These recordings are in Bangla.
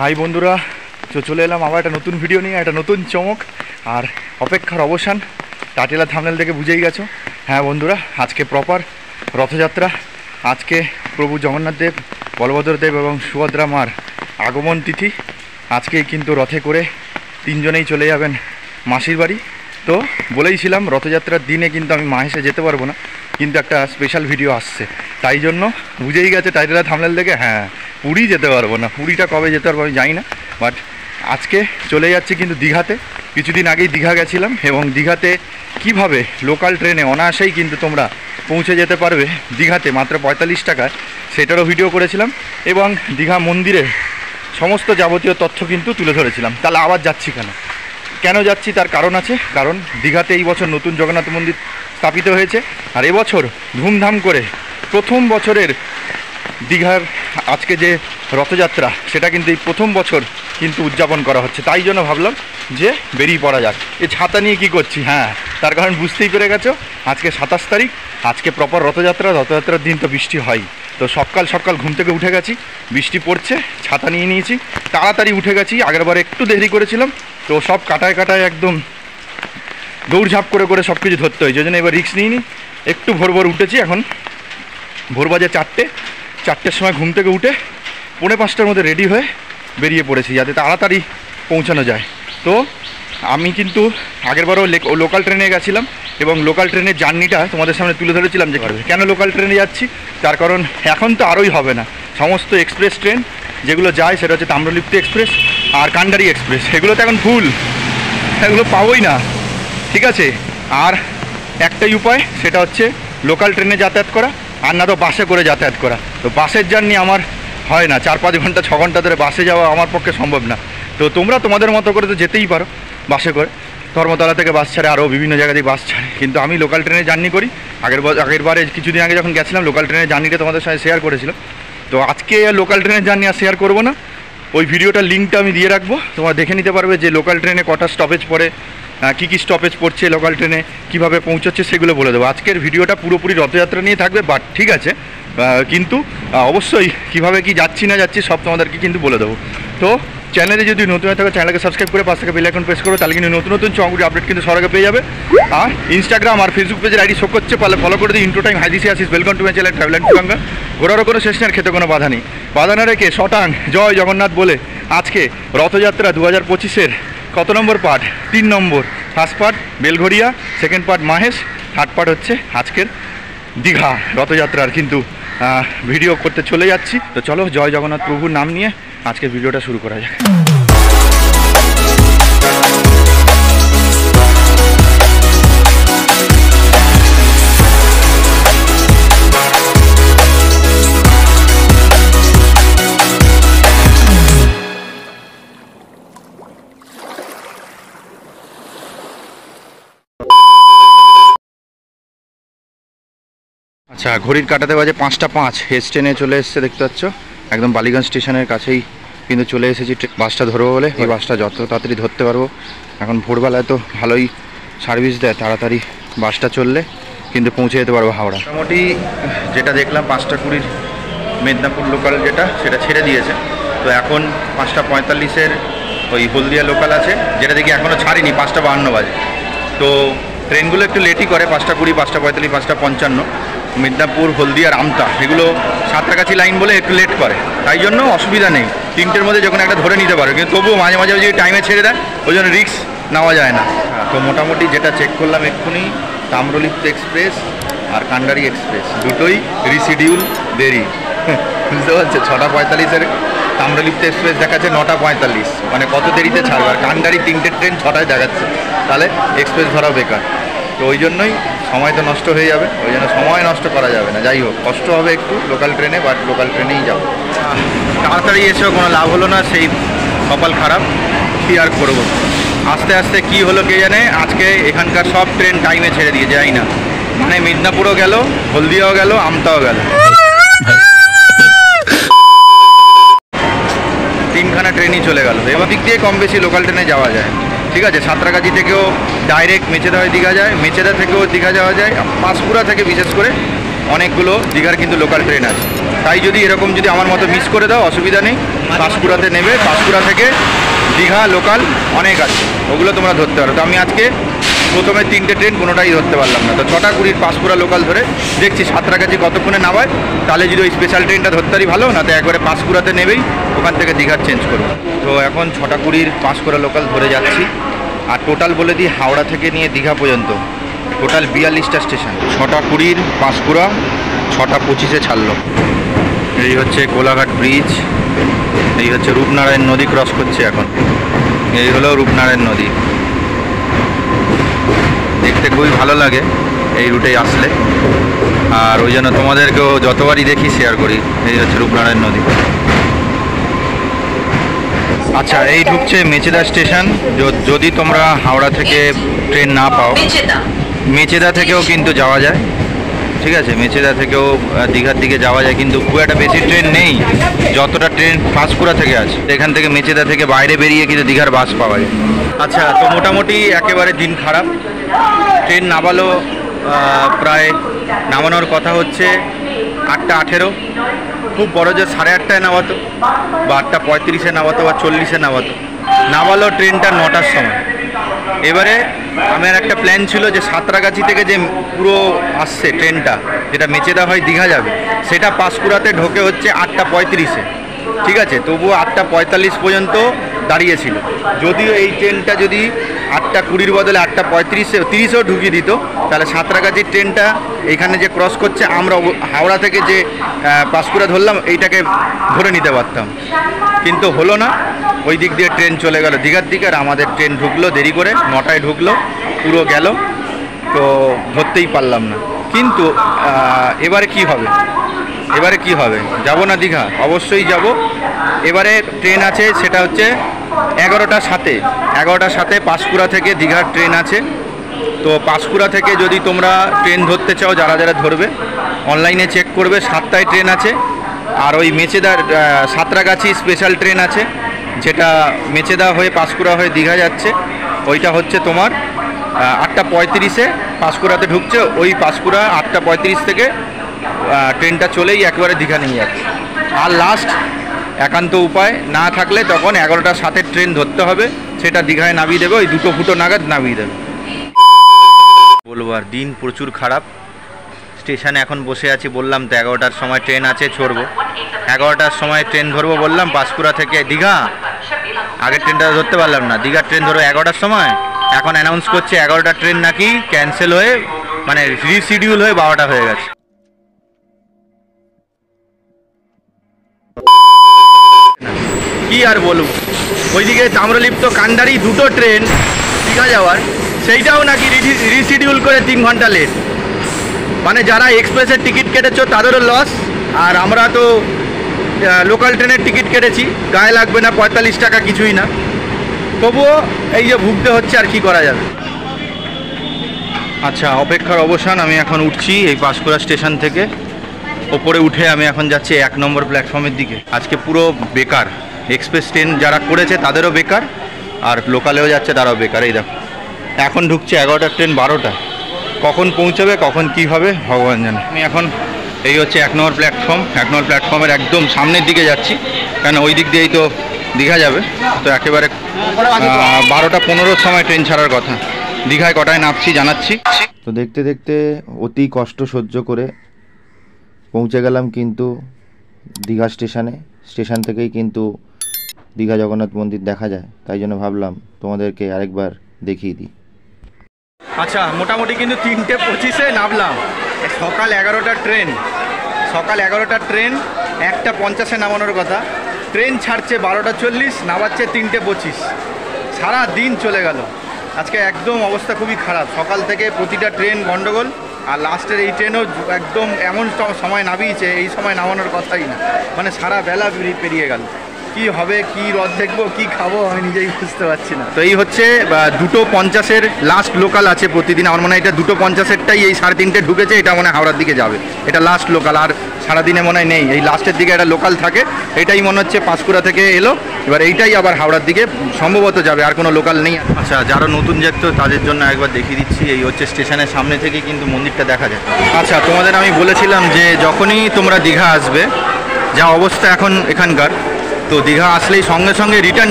হাই বন্ধুরা, তো চলে এলাম আবার একটা নতুন ভিডিও নিয়ে, একটা নতুন চমক আর অপেক্ষার অবসান। টাইটেল থাম্বনেল থেকে বুঝেই গেছো। হ্যাঁ বন্ধুরা, আজকে প্রপার রথযাত্রা। আজকে প্রভু জগন্নাথ দেব, বলভদ্র দেব এবং সুভদ্রা মার আগমন তিথি। আজকেই কিন্তু রথে করে তিনজনেই চলে যাবেন মাসির বাড়ি। তো বলেইছিলাম রথযাত্রার দিনে কিন্তু আমি মাহেশে যেতে পারবো না, কিন্তু একটা স্পেশাল ভিডিও আসছে, তাই জন্য বুঝেই গেছে টাইটেল থাম্বনেল থেকে। হ্যাঁ, পুরী যেতে পারবো না। পুরীটা কবে যেতে পারবো আমি জানি না, বাট আজকে চলে যাচ্ছি কিন্তু দীঘাতে। কিছুদিন আগেই দীঘা গেছিলাম এবং দীঘাতে কিভাবে লোকাল ট্রেনে অনায়াসেই কিন্তু তোমরা পৌঁছে যেতে পারবে দীঘাতে মাত্র 45 টাকায়, সেটারও ভিডিও করেছিলাম এবং দীঘা মন্দিরের সমস্ত যাবতীয় তথ্য কিন্তু তুলে ধরেছিলাম। তাহলে আবার যাচ্ছি কেন যাচ্ছি তার কারণ আছে। কারণ দীঘাতে এই বছর নতুন জগন্নাথ মন্দির স্থাপিত হয়েছে, আর এবছর ধুমধাম করে প্রথম বছরের দীঘার আজকে যে রথযাত্রা, সেটা কিন্তু এই প্রথম বছর কিন্তু উদযাপন করা হচ্ছে। তাই জন্য ভাবলাম যে বেরিয়ে পড়া যাক। এই ছাতা নিয়ে কি করছি, হ্যাঁ তার কারণ বুঝতেই পেরে গেছো। আজকে 27 তারিখ, আজকে প্রপার রথযাত্রার দিন তো বৃষ্টি হয়। তো সকাল ঘুম থেকে উঠে গেছি, বৃষ্টি পড়ছে, ছাতা নিয়ে নিয়েছি, তাড়াতাড়ি উঠে গেছি। আগেরবার একটু দেরি করেছিলাম, তো সব কাটায় একদম দৌড়ঝাঁপ করে সব কিছু ধরতে হয়েছে। ওই জন্য এবার রিস্ক নিইনি, একটু ভোর উঠেছি। এখন ভোর বাজে 4টের সময় ঘুম থেকে উঠে 4:45টার মধ্যে রেডি হয়ে বেরিয়ে পড়েছি, যাতে তাড়াতাড়ি পৌঁছানো যায়। তো আমি কিন্তু আগেরবারও লোকাল ট্রেনে গেছিলাম এবং লোকাল ট্রেনের জার্নিটা তোমাদের সামনে তুলে ধরেছিলাম যে কেন লোকাল ট্রেনে যাচ্ছি। তার কারণ এখন তো আরোই হবে না, সমস্ত এক্সপ্রেস ট্রেন যেগুলো যায় সেটা হচ্ছে তাম্রলিপ্তি এক্সপ্রেস আর কান্ডারি এক্সপ্রেস, সেগুলো তো এখন ফুল, এগুলো পাবোই না, ঠিক আছে। আর একটাই উপায়, সেটা হচ্ছে লোকাল ট্রেনে যাতায়াত করা, আর না তো বাসে করে যাতায়াত করা। তো বাসের জার্নি আমার হয় না, 4-5 ঘন্টা 6 ঘন্টা ধরে বাসে যাওয়া আমার পক্ষে সম্ভব না। তো তোমরা তোমাদের মতো করে তো যেতেই পারো বাসে করে, ধর্মতলা থেকে বাস ছাড়ে, আরও বিভিন্ন জায়গা থেকে বাস ছাড়ে, কিন্তু আমি লোকাল ট্রেনে জার্নি করি। আগেরবারে কিছুদিন আগে যখন গেছিলাম লোকাল ট্রেনের জার্নিটা তোমাদের সাথে শেয়ার করেছিলাম। তো আজকে লোকাল ট্রেনের জার্নি আর শেয়ার করবো না, ওই ভিডিওটার লিঙ্কটা আমি দিয়ে রাখবো, তোমরা দেখে নিতে পারবে যে লোকাল ট্রেনে কটা স্টপেজ পড়ে, কী স্টপেজ পড়ছে, লোকাল ট্রেনে কীভাবে পৌঁছচ্ছে সেগুলো বলে দেবো। আজকের ভিডিওটা পুরোপুরি রথযাত্রা নিয়ে থাকবে, বাট ঠিক আছে, কিন্তু অবশ্যই কীভাবে কি যাচ্ছি না যাচ্ছি সব তোমাদেরকে কিন্তু বলে দেবো। তো চ্যানেলে যদি নতুন হয়ে থাকে চ্যানেলকে সাবস্ক্রাইব করে পাশ থেকে বেল আইকন প্রেস করো, তাহলে কিন্তু নতুন চমকগুলি আপডেট কিন্তু সবার আগে পেয়ে যাবে। আর ইনস্টাগ্রাম আর ফেসবুক পেজের আইডি শো করছে, পারলে ফলো করে দিই। Intro time hi this is Ashis, welcome to my channel travel and Ganga. ঘোরারও কোনো শেষ নেই, খেতে কোনো বাধা নেই। বাধা না রেখে শটাং জয় জগন্নাথ বলে আজকে রথযাত্রা 2025-এর কত নম্বর পার্ট? 3 নম্বর। First part Belgharia, second part Mahesh, third part হচ্ছে আজকের দীঘা রথযাত্রার কিন্তু ভিডিও করতে চলে যাচ্ছি। তো চলো জয় জগন্নাথ প্রভুর নাম নিয়ে আজকের ভিডিওটা শুরু করা যাক। আচ্ছা, ঘড়ির কাটাতে বাজে 5টা 5। এস ট্রেনে চলে এসছে, দেখতে পাচ্ছ একদম বালিগঞ্জ স্টেশনের কাছেই কিন্তু চলে এসেছি। বাসটা ধরবো বলে, এই বাসটা যত তাড়াতাড়ি ধরতে পারবো। এখন ভোরবেলায় তো ভালোই সার্ভিস দেয়, তাড়াতাড়ি বাসটা চললে কিন্তু পৌঁছে যেতে পারবো হাওড়া। মোটামুটি যেটা দেখলাম 5টা 20 মেদিনীপুর লোকাল যেটা, সেটা ছেড়ে দিয়েছে। তো এখন 5টা 45-এর ওই হলদিয়া লোকাল আছে, যেটা দেখি এখনও ছাড়িনি, 5টা 52 বাজে। তো ট্রেনগুলো একটু লেটই করে, 5টা 20, 5টা 45, 5টা 55। মেদিনীপুর, হলদিয়া, আমতা এগুলো সাঁতরাগাছি লাইন বলে একটু লেট করে, তাই জন্য অসুবিধা নেই। 3টের মধ্যে যখন একটা ধরে নিতে পারো, কিন্তু তবুও মাঝে মাঝে যদি টাইমে ছেড়ে দেয় ওই জন্য রিস্ক নেওয়া যায় না। তো মোটামুটি যেটা চেক করলাম এক্ষুনি, তাম্রলিপ্তি এক্সপ্রেস আর কান্ডারি এক্সপ্রেস দুটোই রিশিডিউল দেরি, বুঝতে পারছে। 6টা 45-এর তাম্রলিপ্তি এক্সপ্রেস দেখাচ্ছে 9টা 45, মানে কত দেরিতে ছাড়বে। আর কান্ডারি 3টে ট্রেন 6টায় দেখাচ্ছে, তাহলে এক্সপ্রেস ধরা বেকার। তো ওই জন্যই সময় তো নষ্ট হয়ে যাবে, ওই জন্য সময় নষ্ট করা যাবে না। যাই হোক, কষ্ট হবে একটু লোকাল ট্রেনে, বাট লোকাল ট্রেনেই যাবো। তাড়াতাড়ি এসেও কোনো লাভ হলো না, সেই কপাল খারাপ, কী আর করবো। আস্তে আস্তে কী হলো কে জানে, আজকে এখানকার সব ট্রেন টাইমে ছেড়ে দিয়ে যায় না, মানে মেদিনীপুরও গেল, হলদিয়াও গেল, আমতাও গেল, 3খানা ট্রেনই চলে গেল। এবার দিক দিয়ে কম বেশি লোকাল ট্রেনে যাওয়া যায়, ঠিক আছে। সাঁতরাগাছি থেকেও ডাইরেক্ট মেচেদা হয়ে দীঘা যায়, মেচেদা থেকেও দীঘা যাওয়া যায়, পাঁশকুড়া থেকে বিশেষ করে অনেকগুলো দীঘার কিন্তু লোকাল ট্রেন আছে। তাই যদি এরকম যদি আমার মতো মিস করে দাও অসুবিধা নেই, পাঁশকুড়াতে নেবে, পাঁশকুড়া থেকে দীঘা লোকাল অনেক আছে, ওগুলো তোমরা ধরতে পারো। তো আমি আজকে প্রথমে 3টে ট্রেন কোনোটাই ধরতে পারলাম না, তো 6টা 20 পাঁশকুড়া লোকাল ধরে দেখছি সাঁতরাগাছি কতক্ষণে নামায়, তাহলে যদি ওই স্পেশাল ট্রেনটা ধরতে পারি ভালো, না তো একবারে পাঁশকুড়াতে নেবেই ওখান থেকে দীঘার চেঞ্জ করবো। তো এখন 6টা 20 পাঁশকুড়া লোকাল ধরে যাচ্ছি। আর টোটাল বলে দিই, হাওড়া থেকে নিয়ে দীঘা পর্যন্ত টোটাল 42টা স্টেশন। 6টা 20 পাঁশকুড়া, 6টা 25-এ ছাড়লো। এই হচ্ছে কোলাঘাট ব্রিজ, এই হচ্ছে রূপনারায়ণ নদী ক্রস করছে এখন, এই হলো রূপনারায়ণ নদী। দেখতে খুবই ভালো লাগে এই রুটেই আসলে, আর ওই জন্য তোমাদেরকেও যতবারই দেখি শেয়ার করি। এই হচ্ছে রূপনারায়ণ নদী। আচ্ছা, এই ঢুকছে মেচেদা স্টেশন। যদি তোমরা হাওড়া থেকে ট্রেন না পাও, মেচেদা থেকেও কিন্তু যাওয়া যায়, ঠিক আছে, মেচেদা থেকেও দীঘার দিকে যাওয়া যায়, কিন্তু খুব একটা বেশি ট্রেন নেই যতটা ট্রেন পাঁশকুড়া থেকে আছে। এখান থেকে মেচেদা থেকে বাইরে বেরিয়ে কিন্তু দীঘার বাস পাওয়া যায়। আচ্ছা, তো মোটামুটি একেবারে দিন খারাপ, ট্রেন নামালো প্রায় নামানোর কথা হচ্ছে 8টা 18, খুব বড় যে 8:30টায় নামাতো বা 8টা 35-এ নামাতো বা 40-এ নামালো ট্রেনটা 9টার সময়। এবারে আমার একটা প্ল্যান ছিল যে সাঁতরাগাছি থেকে যে পুরো আসছে ট্রেনটা, যেটা মেচেদা হয়ে দীঘা যাবে, সেটা পাঁশকুড়াতে ঢোকে হচ্ছে 8টা 35-এ, ঠিক আছে, তবুও 8টা 45 পর্যন্ত দাঁড়িয়েছিল। যদিও এই ট্রেনটা যদি 8টা 20-এর বদলে 8টা 35-30-এও ঢুকিয়ে দিত, তাহলে সাঁতরাগাছির ট্রেনটা এইখানে যে ক্রস করছে, আমরা হাওড়া থেকে যে পাঁশকুড়া ধরলাম এইটাকে ধরে নিতে পারতাম, কিন্তু হলো না। ওই দিক দিয়ে ট্রেন চলে গেল দীঘার দিকে, আর আমাদের ট্রেন ঢুকলো দেরি করে, 9টায় ঢুকলো, পুরো গেল, তো ধরতেই পারলাম না। কিন্তু এবারে কি হবে, এবারে কি হবে, যাব না দীঘা? অবশ্যই যাব। এবারে ট্রেন আছে, সেটা হচ্ছে 11টার সাথে পাঁশকুড়া থেকে দীঘার ট্রেন আছে। তো পাঁশকুড়া থেকে যদি তোমরা ট্রেন ধরতে চাও, যারা যারা ধরবে অনলাইনে চেক করবে, 7টায় ট্রেন আছে। আর ওই মেচেদার সাঁতরাগাছি স্পেশাল ট্রেন আছে, যেটা মেচেদা হয়ে পাঁশকুড়া হয়ে দীঘা যাচ্ছে, ওইটা হচ্ছে তোমার 8টা 35-এ পাঁশকুড়াতে ঢুকছে। ওই পাঁশকুড়া 8টা 35 থেকে ট্রেনটা চলেই একবারে দীঘা নিয়ে যাচ্ছে। আর লাস্ট একান্ত উপায় না থাকলে তখন 11টার সাথে ট্রেন ধরতে হবে, সেটা দীঘায় নামিয়ে দেবে, ওই 2টো ফুটো নাগাদ নামিয়ে দেবে। বলবো আর, দিন প্রচুর খারাপ। স্টেশনে এখন বসে আছি, বললাম তো 11টার সময় ট্রেন আছে, ছড়বো 11টার সময় ট্রেন ধরবো বললাম পাঁশকুড়া থেকে দীঘা। আগের ট্রেনটা ধরতে পারলাম না, দীঘার ট্রেন ধরো 11টার সময়। এখন অ্যানাউন্স করছে 11টার ট্রেন নাকি ক্যান্সেল হয়ে, মানে রিশিডিউল হয়ে 12টা হয়ে গেছে। কি আর বলবো, ওইদিকে তাম্রলিপ্ত কান্ডারি 2টো ট্রেন দীঘা যাওয়ার, সেইটাও নাকি রিশিডিউল করে 3 ঘন্টা লেট। মানে যারা এক্সপ্রেসের টিকিট কেটেছো তাদেরও লস, আর আমরা তো লোকাল ট্রেনের টিকিট কেটেছি, গায়ে লাগবে না 45 টাকা, কিছুই না, তবুও এই যে ভুগতে হচ্ছে, আর কি করা যাবে। আচ্ছা, অপেক্ষার অবসান। আমি এখন উঠছি এই পাঁশকুড়া স্টেশন থেকে, ওপরে উঠে আমি এখন যাচ্ছি 1 নম্বর প্ল্যাটফর্মের দিকে। আজকে পুরো বেকার, এক্সপ্রেস ট্রেন যারা করেছে তাদেরও বেকার, আর লোকালেও যাচ্ছে তারাও বেকার। এই দেখো, এখন ঢুকছে 11টার ট্রেন 12টা, কখন পৌঁছাবে, কখন কি হবে ভগবান জানে। আমি এখন এই হচ্ছে 1 নম্বর প্ল্যাটফর্ম, 1 নম্বর প্ল্যাটফর্মের একদম সামনের দিকে যাচ্ছি, কারণ ওই দিক দিয়েই তো দীঘা যাবে। তো একেবারে 12টা 15-র সময় ট্রেন ছাড়ার কথা। দীঘায় কটায় নামছি জানাচ্ছি। তো দেখতে দেখতে অতি কষ্ট সহ্য করে পৌঁছে গেলাম কিন্তু দীঘা স্টেশনে। স্টেশন থেকেই কিন্তু দীঘা জগন্নাথ মন্দির দেখা যায়, তাই জন্য ভাবলাম তোমাদেরকে আরেকবার দেখিয়ে দিই। আচ্ছা, মোটামুটি কিন্তু 3টে 25-এ নামলাম। সকাল 11টার ট্রেন, 1টা 50-এ নামানোর কথা, ট্রেন ছাড়ছে 12টা 40, নামাচ্ছে 3টে 25। সারা দিন চলে গেল আজকে, একদম অবস্থা খুবই খারাপ। সকাল থেকে প্রতিটা ট্রেন গন্ডগোল, আর লাস্টের এই ট্রেনও একদম এমন সময় নামিয়েছে, এই সময় নামানোর কথাই না, মানে সারা বেলা পেরিয়ে গেল। কি হবে, কি রথ দেখবো, কি খাবো আমি নিজেই বুঝতে পারছি না। তো এই হচ্ছে 2:50-এর লাস্ট লোকাল আছে প্রতিদিন। আমার মনে হয় এটা 2:50-এরটাই এই 3:30 ঢুকেছে, এটা মনে হয় হাওড়ার দিকে যাবে, এটা লাস্ট লোকাল। আর সারাদিনে মনে হয় নেই, এই লাস্টের দিকে একটা লোকাল থাকে, এটাই মনে হচ্ছে পাঁশকুড়া থেকে এলো, এবার এইটাই আবার হাওড়ার দিকে সম্ভবত যাবে, আর কোনো লোকাল নেই। আচ্ছা, যারা নতুন যাচ্ছে তাদের জন্য একবার দেখিয়ে দিচ্ছি, এই হচ্ছে স্টেশনের সামনে থেকে কিন্তু মন্দিরটা দেখা যায়। আচ্ছা, তোমাদের আমি বলেছিলাম যে যখনই তোমরা দীঘা আসবে, যা অবস্থা এখন এখানকার, তো দীঘা আসলেই সঙ্গে সঙ্গে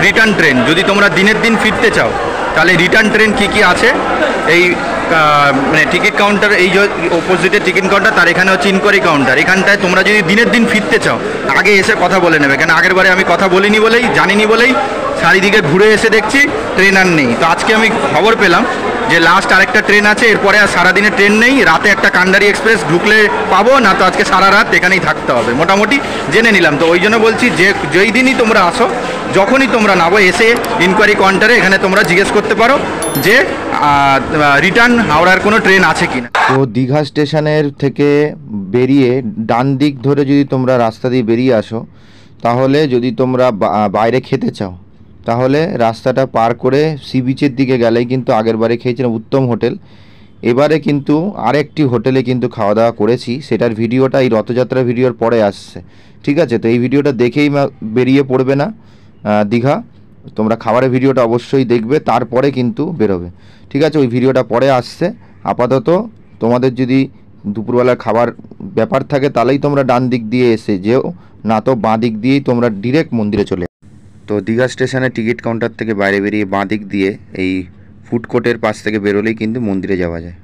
রিটার্ন ট্রেন, যদি তোমরা দিনের দিন ফিরতে চাও তাহলে রিটার্ন ট্রেন কী কী আছে, এই মানে টিকিট কাউন্টার, এই যে অপোজিটে টিকিট কাউন্টার, তার এখানে হচ্ছে ইনকোয়ারি কাউন্টার। এখানটায় তোমরা যদি দিনের দিন ফিরতে চাও আগে এসে কথা বলে নেবে, কেন আগের বারে আমি কথা বলিনি বলেই, জানিনি বলেই চারিদিকে ঘুরে এসে দেখছি ট্রেন আর নেই। তো আজকে আমি খবর পেলাম যে লাস্ট আরেকটা ট্রেন আছে, এরপরে আর সারাদিনে ট্রেন নেই, রাতে একটা কান্ডারি এক্সপ্রেস ঢুকলে পাবো, না তো আজকে সারা রাত এখানেই থাকতে হবে, মোটামুটি জেনে নিলাম। তো ওই জন্য বলছি যে যেই দিনই তোমরা আসো, যখনই তোমরা নামো, এসে ইনকোয়ারি কাউন্টারে এখানে তোমরা জিজ্ঞেস করতে পারো যে রিটার্ন হাওড়ার কোনো ট্রেন আছে কিনা। তো দীঘা স্টেশনের থেকে বেরিয়ে ডান দিক ধরে যদি তোমরা রাস্তা দিয়ে বেরিয়ে আসো, তাহলে যদি তোমরা বাইরে খেতে চাও তাহলে রাস্তাটা পার করে সি বিচের দিকে গেলেই কিন্তু আগের বারে খেয়েছিলাম উত্তম হোটেল, এবারে কিন্তু আরেকটি হোটেলে কিন্তু খাওয়া দাওয়া করেছি, সেটার ভিডিওটা এই রথযাত্রা ভিডিওর পরে আসছে, ঠিক আছে? তো এই ভিডিওটা দেখেই বেরিয়ে পড়বে না দীঘা, তোমরা খাবারের ভিডিওটা অবশ্যই দেখবে, তারপরে কিন্তু বেরোবে, ঠিক আছে? ওই ভিডিওটা পরে আসছে। আপাতত তোমাদের যদি দুপুরবেলার খাবার ব্যাপার থাকে তাহলেই তোমরা ডান দিক দিয়ে এসে যেও, না তো বাঁ দিক দিয়েই তোমরা ডিরেক্ট মন্দিরে চলে। তো দীঘা স্টেশনের টিকিট কাউন্টার থেকে বাইরে বেরিয়ে বাঁ দিক দিয়ে এই ফুড কোর্টের পাশ থেকে বেরোলেই কিন্তু মন্দিরে যাওয়া যায়।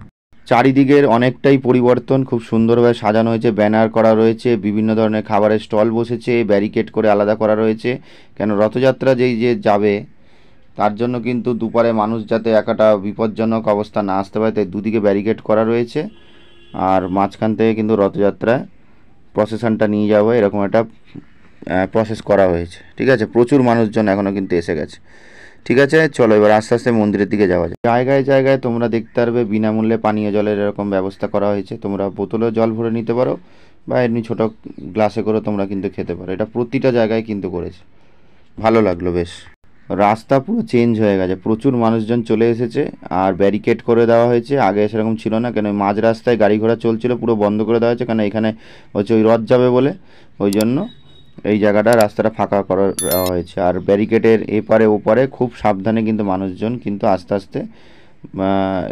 চারিদিকের অনেকটাই পরিবর্তন, খুব সুন্দরভাবে সাজানো হয়েছে, ব্যানার করা রয়েছে, বিভিন্ন ধরনের খাবারের স্টল বসেছে, ব্যারিকেড করে আলাদা করা রয়েছে, কেন রথযাত্রা যেই যে যাবে তার জন্য কিন্তু দুপারে মানুষ যাতে একটা বিপজ্জনক অবস্থা না আসতে পারে, তাই দুদিকে ব্যারিকেড করা রয়েছে, আর মাঝখান থেকে কিন্তু রথযাত্রায় প্রসেশনটা নিয়ে যাবো এরকম একটা প্রসেস করা হয়েছে, ঠিক আছে? প্রচুর মানুষজন এখনও কিন্তু এসে গেছে, ঠিক আছে? চলো এবার আস্তে আস্তে মন্দিরের দিকে যাওয়া যায়। জায়গায় জায়গায় তোমরা দেখতে পারবে বিনামূল্যে পানীয় জলের এরকম ব্যবস্থা করা হয়েছে, তোমরা বোতলেও জল ভরে নিতে পারো বা এমনি ছোটো গ্লাসে করে তোমরা কিন্তু খেতে পারো, এটা প্রতিটা জায়গায় কিন্তু করেছে, ভালো লাগলো বেশ। রাস্তা পুরো চেঞ্জ হয়ে গেছে, প্রচুর মানুষজন চলে এসেছে, আর ব্যারিকেড করে দেওয়া হয়েছে, আগে সেরকম ছিল না, কেন মাঝ রাস্তায় গাড়ি ঘোড়া চলছিল, পুরো বন্ধ করে দেওয়া হয়েছে, কেন এখানে হচ্ছে ওই রথ যাবে বলে, ওই জন্য এই জায়গাটা রাস্তাটা ফাঁকা করা হয়েছে। আর ব্যারিকেডের এপারে ওপারে খুব সাবধানে কিন্তু মানুষজন কিন্তু আস্তে আস্তে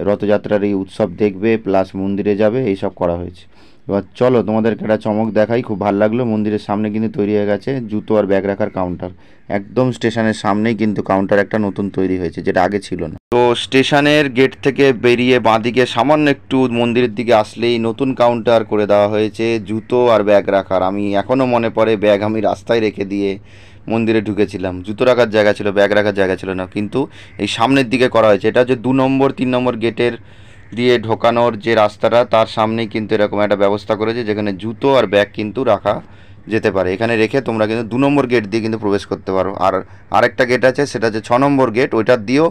রথযাত্রার এই উৎসব দেখবে, প্লাস মন্দিরে যাবে, এইসব করা হয়েছে। এবার চলো তোমাদেরকে একটা চমক দেখাই, খুব ভালো লাগলো। মন্দিরের সামনে কিন্তু তৈরি হয়ে গেছে জুতো আর ব্যাগ রাখার কাউন্টার, একদম স্টেশনের সামনেই কিন্তু কাউন্টার একটা নতুন তৈরি হয়েছে, যেটা আগে ছিল না। তো স্টেশনের গেট থেকে বেরিয়ে বাঁদিকে সামান্য একটু মন্দিরের দিকে আসলেই নতুন কাউন্টার করে দেওয়া হয়েছে জুতো আর ব্যাগ রাখার। আমি এখনও মনে পড়ে ব্যাগ আমি রাস্তায় রেখে দিয়ে মন্দিরে ঢুকেছিলাম, জুতো রাখার জায়গা ছিল, ব্যাগ রাখার জায়গা ছিল না, কিন্তু এই সামনের দিকে করা হয়েছে। এটা হচ্ছে 2 নম্বর 3 নম্বর গেটের দিয়ে ঢোকানোর যে রাস্তাটা, তার সামনেই কিন্তু এরকম একটা ব্যবস্থা করেছে যেখানে জুতো আর ব্যাগ কিন্তু রাখা যেতে পারে, এখানে রেখে তোমরা কিন্তু 2 নম্বর গেট দিয়ে কিন্তু প্রবেশ করতে পারো। আর আরেকটা গেট আছে, সেটা হচ্ছে 6 নম্বর গেট, ওইটার দিয়েও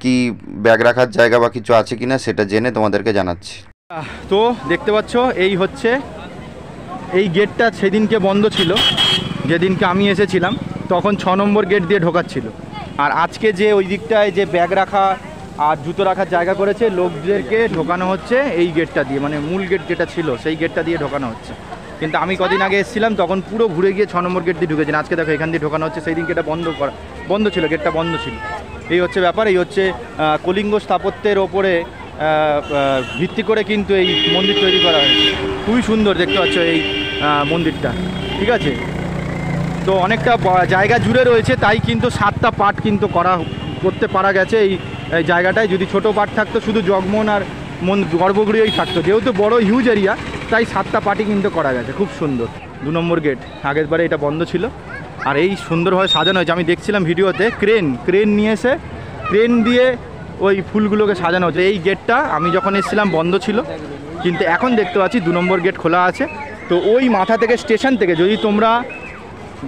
কি ব্যাগ রাখার জায়গা বা কিছু আছে কিনা সেটা জেনে তোমাদেরকে জানাচ্ছি। তো দেখতে পাচ্ছ এই হচ্ছে এই গেটটা, সেদিনকে বন্ধ ছিল, যেদিনকে আমি এসেছিলাম তখন 6 নম্বর গেট দিয়ে ঢোকাচ্ছিল, আর আজকে যে ওই দিকটায় যে ব্যাগ রাখা আর জুতো রাখার জায়গা করেছে, লোকদেরকে ঢোকানো হচ্ছে এই গেটটা দিয়ে, মানে মূল গেট যেটা ছিল সেই গেটটা দিয়ে ঢোকানো হচ্ছে। কিন্তু আমি কদিন আগে এসেছিলাম তখন পুরো ঘুরে গিয়ে 6 নম্বর গেট দিয়ে ঢুকেছেন, আজকে দেখো এখান দিয়ে ঢোকানো হচ্ছে, সেই দিনকে এটা বন্ধ ছিল, গেটটা বন্ধ ছিল। এই হচ্ছে ব্যাপার, এই হচ্ছে কলিঙ্গ স্থাপত্যের ওপরে ভিত্তি করে কিন্তু এই মন্দির তৈরি করা হয়েছে, খুবই সুন্দর দেখতে পাচ্ছ এই মন্দিরটা, ঠিক আছে? তো অনেকটা জায়গা জুড়ে রয়েছে, তাই কিন্তু 7টা পার্ট কিন্তু করতে পারা গেছে এই জায়গাটায়। যদি ছোটো পার্ট থাকতো শুধু জগমোহন আর গর্ভগৃহই থাকতো, যেহেতু বড় হিউজ এরিয়া তাই 7টা পার্টই কিন্তু করা গেছে, খুব সুন্দর। 2 নম্বর গেট আগের বারে এটা বন্ধ ছিল, আর এই সুন্দরভাবে সাজানো হয়েছে। আমি দেখছিলাম ভিডিওতে ক্রেন নিয়ে এসে ক্রেন দিয়ে ওই ফুলগুলোকে সাজানো হচ্ছে। এই গেটটা আমি যখন এসেছিলাম বন্ধ ছিল, কিন্তু এখন দেখতে পাচ্ছি 2 নম্বর গেট খোলা আছে। তো ওই মাথা থেকে স্টেশন থেকে যদি তোমরা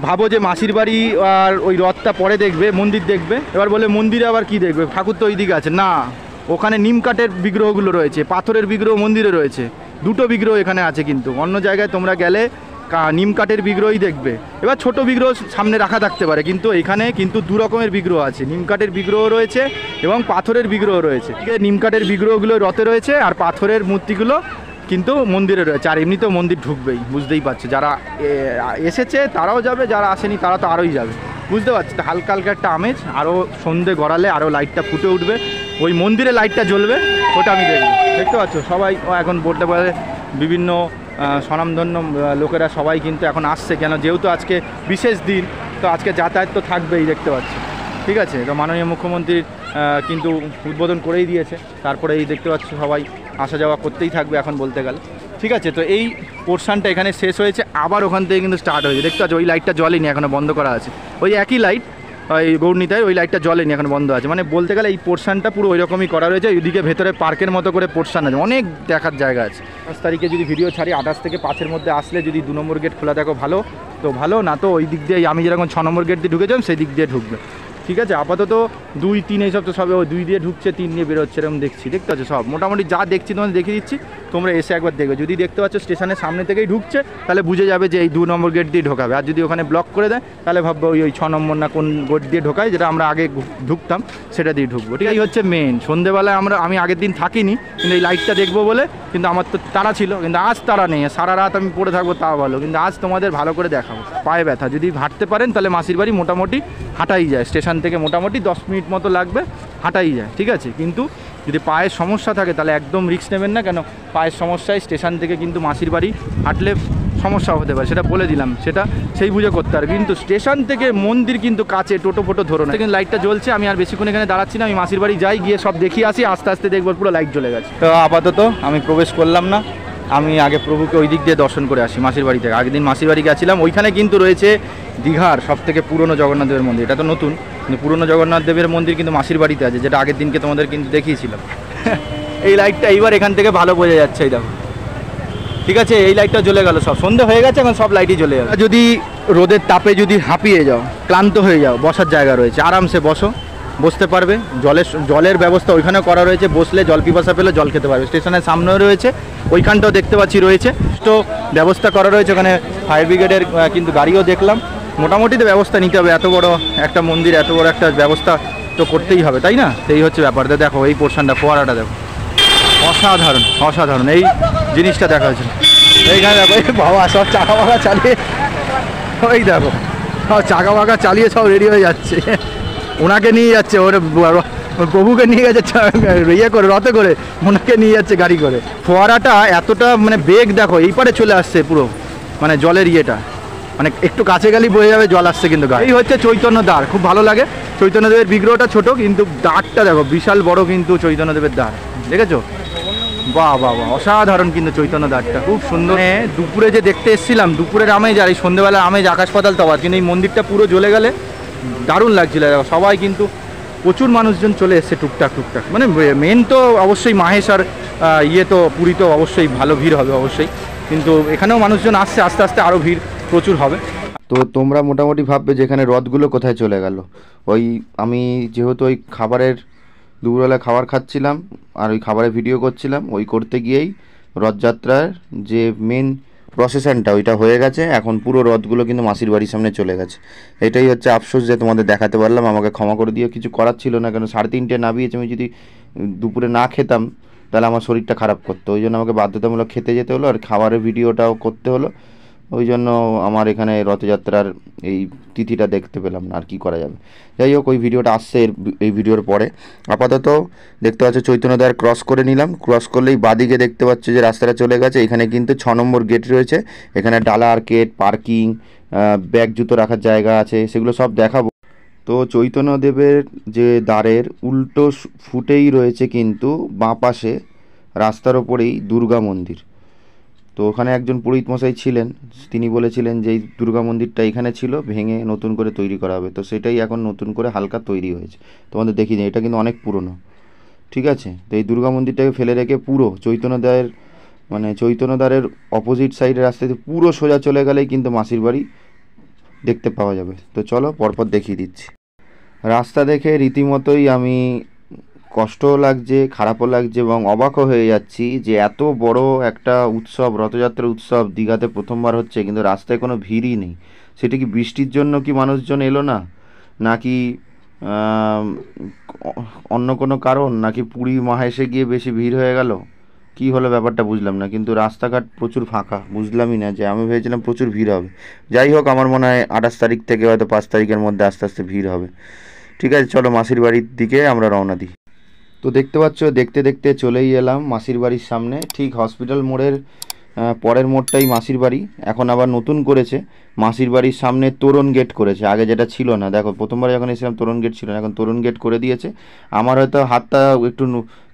ভাবো যে মাসির বাড়ি আর ওই রথটা পরে দেখবে, মন্দির দেখবে, এবার বলে মন্দিরে আবার কি দেখবে, ঠাকুর তো ওই দিকে আছে, না, ওখানে নিম কাঠের বিগ্রহগুলো রয়েছে, পাথরের বিগ্রহ মন্দিরে রয়েছে, 2টো বিগ্রহ এখানে আছে। কিন্তু অন্য জায়গায় তোমরা গেলে নিম কাঠের বিগ্রহই দেখবে। এবার ছোট বিগ্রহ সামনে রাখা থাকতে পারে, কিন্তু এখানে কিন্তু দু রকমের বিগ্রহ আছে, নিম কাঠের বিগ্রহ রয়েছে এবং পাথরের বিগ্রহ রয়েছে। ঠিক আছে, নিম কাঠের বিগ্রহগুলো রথে রয়েছে আর পাথরের মূর্তিগুলো কিন্তু মন্দিরে রয়েছে। আর এমনিতেও মন্দির ঢুকবেই, বুঝতেই পারছো, যারা এসেছে তারাও যাবে, যারা আসেনি তারা তো আরোই যাবে, বুঝতে পারছি। তো হালকা হালকা একটা আমেজ, আরও সন্ধে গড়ালে আরও লাইটটা ফুটে উঠবে, ওই মন্দিরে লাইটটা জ্বলবে, ওটা আমি দেখব। দেখতে পাচ্ছ সবাই এখন বলতে পারে বিভিন্ন স্বনামধন্য লোকেরা সবাই কিন্তু এখন আসছে, কেন যেহেতু আজকে বিশেষ দিন, তো আজকে যাতায়াত তো থাকবেই, দেখতে পাচ্ছি। ঠিক আছে, তো মাননীয় মুখ্যমন্ত্রী কিন্তু উদ্বোধন করেই দিয়েছে, তারপরে এই দেখতে পাচ্ছ সবাই আসা যাওয়া করতেই থাকবে এখন বলতে গেলে। ঠিক আছে, তো এই পোর্শনটা এখানে শেষ হয়েছে, আবার ওখান থেকে কিন্তু স্টার্ট হয়েছে। দেখতে পাচ্ছ ওই লাইটটা জ্বলেনি, এখনও বন্ধ করা আছে, ওই একই লাইট ওই গৌরনীতায় ওই লাইটটা জ্বলেনি, এখন বন্ধ আছে। মানে বলতে গেলে এই পোর্শনটা পুরো ওই রকমই করা রয়েছে। ওইদিকে ভেতরে পার্কের মতো করে পোর্শন আছে, অনেক দেখার জায়গা আছে। 28 তারিখে যদি ভিডিও ছাড়ি, 28 থেকে 5-এর মধ্যে আসলে যদি 2 নম্বর গেট খোলা দেখো ভালো, তো ভালো, না তো ওই দিক দিয়ে আমি যেরকম 6 নম্বর গেট দিয়ে ঢুকেছিলাম সেই দিক দিয়ে ঢুকবে। ঠিক আছে, আপাতত 2, 3 এইসব তো সবে ওই 2 দিয়ে ঢুকছে, 3 দিয়ে বেরোচ্ছে, এরকম দেখছি। দেখতে পাচ্ছ সব মোটামুটি যা দেখছি তোমাদের দেখিয়ে দিচ্ছি, তোমরা এসে একবার দেখবে। যদি দেখতে পাচ্ছ স্টেশনের সামনে থেকেই ঢুকছে, তাহলে বুঝে যাবে যে এই 2 নম্বর গেট দিয়ে ঢোকাবে। আর যদি ওখানে ব্লক করে দেয়, তাহলে ভাববো ওই 6 নম্বর না কোন গেট দিয়ে ঢোকায়, যেটা আমরা আগে ঢুকতাম সেটা দিয়ে ঢুকবো। ঠিক আছে, এই হচ্ছে মেন। সন্ধ্যেবেলায় আমি আগের দিন থাকিনি, কিন্তু এই লাইটটা দেখবো বলে কিন্তু আমার তো তাড়া ছিল, কিন্তু আজ তাড়া নেই। সারা রাত আমি পড়ে থাকবো তাও ভালো, কিন্তু আজ তোমাদের ভালো করে দেখাবো। পায়ে ব্যথা, যদি হাঁটতে পারেন তাহলে মাসির বাড়ি মোটামুটি হাঁটাই যায়, স্টেশন থেকে মোটামুটি 10 মিনিট মতো লাগবে, হাঁটাই যায়। ঠিক আছে, কিন্তু যদি পায়ের সমস্যা থাকে তাহলে একদম রিস্ক নেবেন না, কেন পায়ের সমস্যায় স্টেশন থেকে কিন্তু মাসির বাড়ি হাঁটলে সমস্যা হতে পারে, সেটা বলে দিলাম, সেটা সেই বুঝে করতে হবে। কিন্তু স্টেশন থেকে মন্দির কিন্তু কাছে, টোটো ফোটো ধরো না। কিন্তু লাইটটা জ্বলছে, আমি আর বেশিক্ষণ এখানে দাঁড়াচ্ছি না, আমি মাসির বাড়ি যাই, গিয়ে সব দেখিয়ে আসি, আস্তে আস্তে দেখবো পুরো লাইট জ্বলে গেছে। তো আপাতত আমি প্রবেশ করলাম না, আমি আগে প্রভুকে ওই দিক দিয়ে দর্শন করে আসি মাসির বাড়ি থেকে। আগের দিন মাসির বাড়ি গেছিলাম, ওইখানে কিন্তু রয়েছে দীঘার সবথেকে পুরনো জগন্নাথ দেবের মন্দির। এটা তো নতুন, কিন্তু পুরনো জগন্নাথ দেবের মন্দির কিন্তু মাসির বাড়িতে আছে, যেটা আগের দিনকে তোমাদের কিন্তু দেখিয়েছিলাম। এই লাইটটা এইবার এখান থেকে ভালো বোঝা যাচ্ছে, এই দেখো। ঠিক আছে, এই লাইটটা জ্বলে গেল, সব সন্ধে হয়ে গেছে, এখন সব লাইটই জ্বলে যাবে। যদি রোদের তাপে যদি হাঁপিয়ে যাও, ক্লান্ত হয়ে যাও, বসার জায়গা রয়েছে, আরামসে বসো, বসতে পারবে। জলের ব্যবস্থা ওইখানেও করা রয়েছে, বসলে জল পিপাসা পেলে জল খেতে পারবে। স্টেশনের সামনেও রয়েছে, ওইখানটাও দেখতে পাচ্ছি রয়েছে, তো ব্যবস্থা করা রয়েছে। ওখানে ফায়ার ব্রিগেডের কিন্তু গাড়িও দেখলাম। মোটামুটি তো ব্যবস্থা নিতে হবে, এত বড় একটা মন্দির, এত বড় একটা ব্যবস্থা তো করতেই হবে, তাই না? সেই হচ্ছে ব্যাপারটা। দেখো এই পোর্শনটা, ফোয়ারাটা দেখো, অসাধারণ অসাধারণ এই জিনিসটা দেখা হয়েছে। এইখানে দেখো, এই বাবা সব চাকা বাঁকা চালিয়ে, ওই দেখো সব চাকা বাঁকা চালিয়ে সব রেডি হয়ে যাচ্ছে, ওনাকে নিয়ে যাচ্ছে, ওর প্রভুকে নিয়ে গেছে ইয়ে করে, রথে করে ওনাকে নিয়ে যাচ্ছে গাড়ি করে। ফোয়ারাটা এতটা মানে বেগ দেখো, এই পারে চলে আসছে পুরো, মানে জলের ইয়েটা, মানে একটু কাছে গেলেই বোঝা যাবে জল আসছে কিন্তু। এই হচ্ছে চৈতন্য দ্বার, খুব ভালো লাগে। চৈতন্যদেবের বিগ্রহটা ছোট, কিন্তু দ্বারটা দেখো বিশাল বড়, কিন্তু চৈতন্যদেবের দ্বার দেখেছো? বাহ বাহ বাহ, অসাধারণ কিন্তু চৈতন্য দ্বারটা, খুব সুন্দর। দুপুরে যে দেখতে এসেছিলাম, দুপুরের আমেজ আর এই সন্ধ্যেবেলার আমেজ আকাশ পাতাল তফাৎ, কিন্তু এই মন্দিরটা পুরো জ্বলে গেলে দারুণ লাগছিল। সবাই কিন্তু প্রচুর মানুষজন চলে এসছে টুকটাক টুকটাক, মানে মেন তো অবশ্যই মাহেশ আর ইয়ে তো পুরী তো অবশ্যই ভালো ভিড় হবে অবশ্যই, কিন্তু এখানেও মানুষজন আসছে, আস্তে আস্তে আরও ভিড় প্রচুর হবে। তো তোমরা মোটামুটি ভাববে যে এখানে রথগুলো কোথায় চলে গেল। ওই আমি যেহেতু ওই খাবারের দুপুরবেলা খাবার খাচ্ছিলাম আর ওই খাবারের ভিডিও করছিলাম, ওই করতে গিয়েই রথযাত্রার যে মেন প্রসেশনটা ওইটা হয়ে গেছে। এখন পুরো রথগুলো কিন্তু মাসির বাড়ির সামনে চলে গেছে। এটাই হচ্ছে আফসোস যে তোমাদের দেখাতে পারলাম, আমাকে ক্ষমা করে দিও, কিছু করার ছিল না। কেন 3:30 নামিয়েছে, আমি যদি দুপুরে না খেতাম তাহলে আমার শরীরটা খারাপ করতো, ওই জন্য আমাকে বাধ্যতামূলক খেতে যেতে হলো, আর খাবারের ভিডিওটাও করতে হলো। ওই জন্য আমার এখানে রথযাত্রার এই তিথিটা দেখতে পেলাম না, আর কি করা যাবে। যাই হোক, ওই ভিডিওটা আসছে এই ভিডিওর পরে। আপাতত দেখতে পাচ্ছ চৈতন্যদ্বার ক্রস করে নিলাম, ক্রস করলেই বাদিকে দেখতে পাচ্ছ যে রাস্তাটা চলে গেছে। এখানে কিন্তু 6 নম্বর গেট রয়েছে, এখানে ডালা আর্কেড, পার্কিং, ব্যাগ জুতো রাখার জায়গা আছে, সেগুলো সব দেখাবো। তো চৈতন্যদেবের যে দ্বারের উল্টো ফুটেই রয়েছে কিন্তু বাঁ পাশে রাস্তার ওপরেই দুর্গা মন্দির। তো ওখানে একজন পুরোহিত মশাই ছিলেন, তিনি বলেছিলেন যে এই দুর্গা মন্দিরটা এখানে ছিল, ভেঙে নতুন করে তৈরি করা হবে। তো সেটাই এখন নতুন করে হালকা তৈরি হয়েছে, তোমাদের দেখিয়ে দিই। এটা কিন্তু অনেক পুরনো, ঠিক আছে? তো এই দুর্গা মন্দিরটাকে ফেলে রেখে পুরো চৈতন্যদ্বারের, মানে চৈতন্যদ্বারের অপোজিট সাইডের রাস্তাতে পুরো সোজা চলে গেলেই কিন্তু মাসির বাড়ি দেখতে পাওয়া যাবে। তো চলো পরপর দেখিয়ে দিচ্ছি। রাস্তা দেখে রীতিমতোই আমি কষ্টও লাগছে, খারাপও লাগছে এবং অবাকও হয়ে যাচ্ছি যে এত বড় একটা উৎসব, রথযাত্রা উৎসব দীঘাতে প্রথমবার হচ্ছে, কিন্তু রাস্তায় কোনো ভিড়ই নেই। সেটা কি বৃষ্টির জন্য কি মানুষজন এলো না, নাকি আম, অন্য কোনো কারণ, নাকি পুরী মাহেশে গিয়ে বেশি ভিড় হয়ে গেল, কি হলো ব্যাপারটা বুঝলাম না। কিন্তু রাস্তাঘাট প্রচুর ফাঁকা, বুঝলামই না, যে আমি ভেবেছিলাম প্রচুর ভিড় হবে। যাই হোক, আমার মনে হয় 28 তারিখ থেকে হয়তো 5 তারিখের মধ্যে আস্তে আস্তে ভিড় হবে। ঠিক আছে, চলো মাসির বাড়ির দিকে আমরা রওনা দিই। তো দেখতে পাচ্ছ, দেখতে দেখতে চলেই এলাম মাসির বাড়ির সামনে। ঠিক হসপিটাল মোড়ের পরের মোড়টাই মাসির বাড়ি। এখন আবার নতুন করেছে, মাসির বাড়ির সামনে তোরণ গেট করেছে, আগে যেটা ছিল না। দেখো, প্রথমবার যখন এসেছিলাম তোরণ গেট ছিল না, এখন তোরণ গেট করে দিয়েছে। আমার হয়তো হাতটা একটু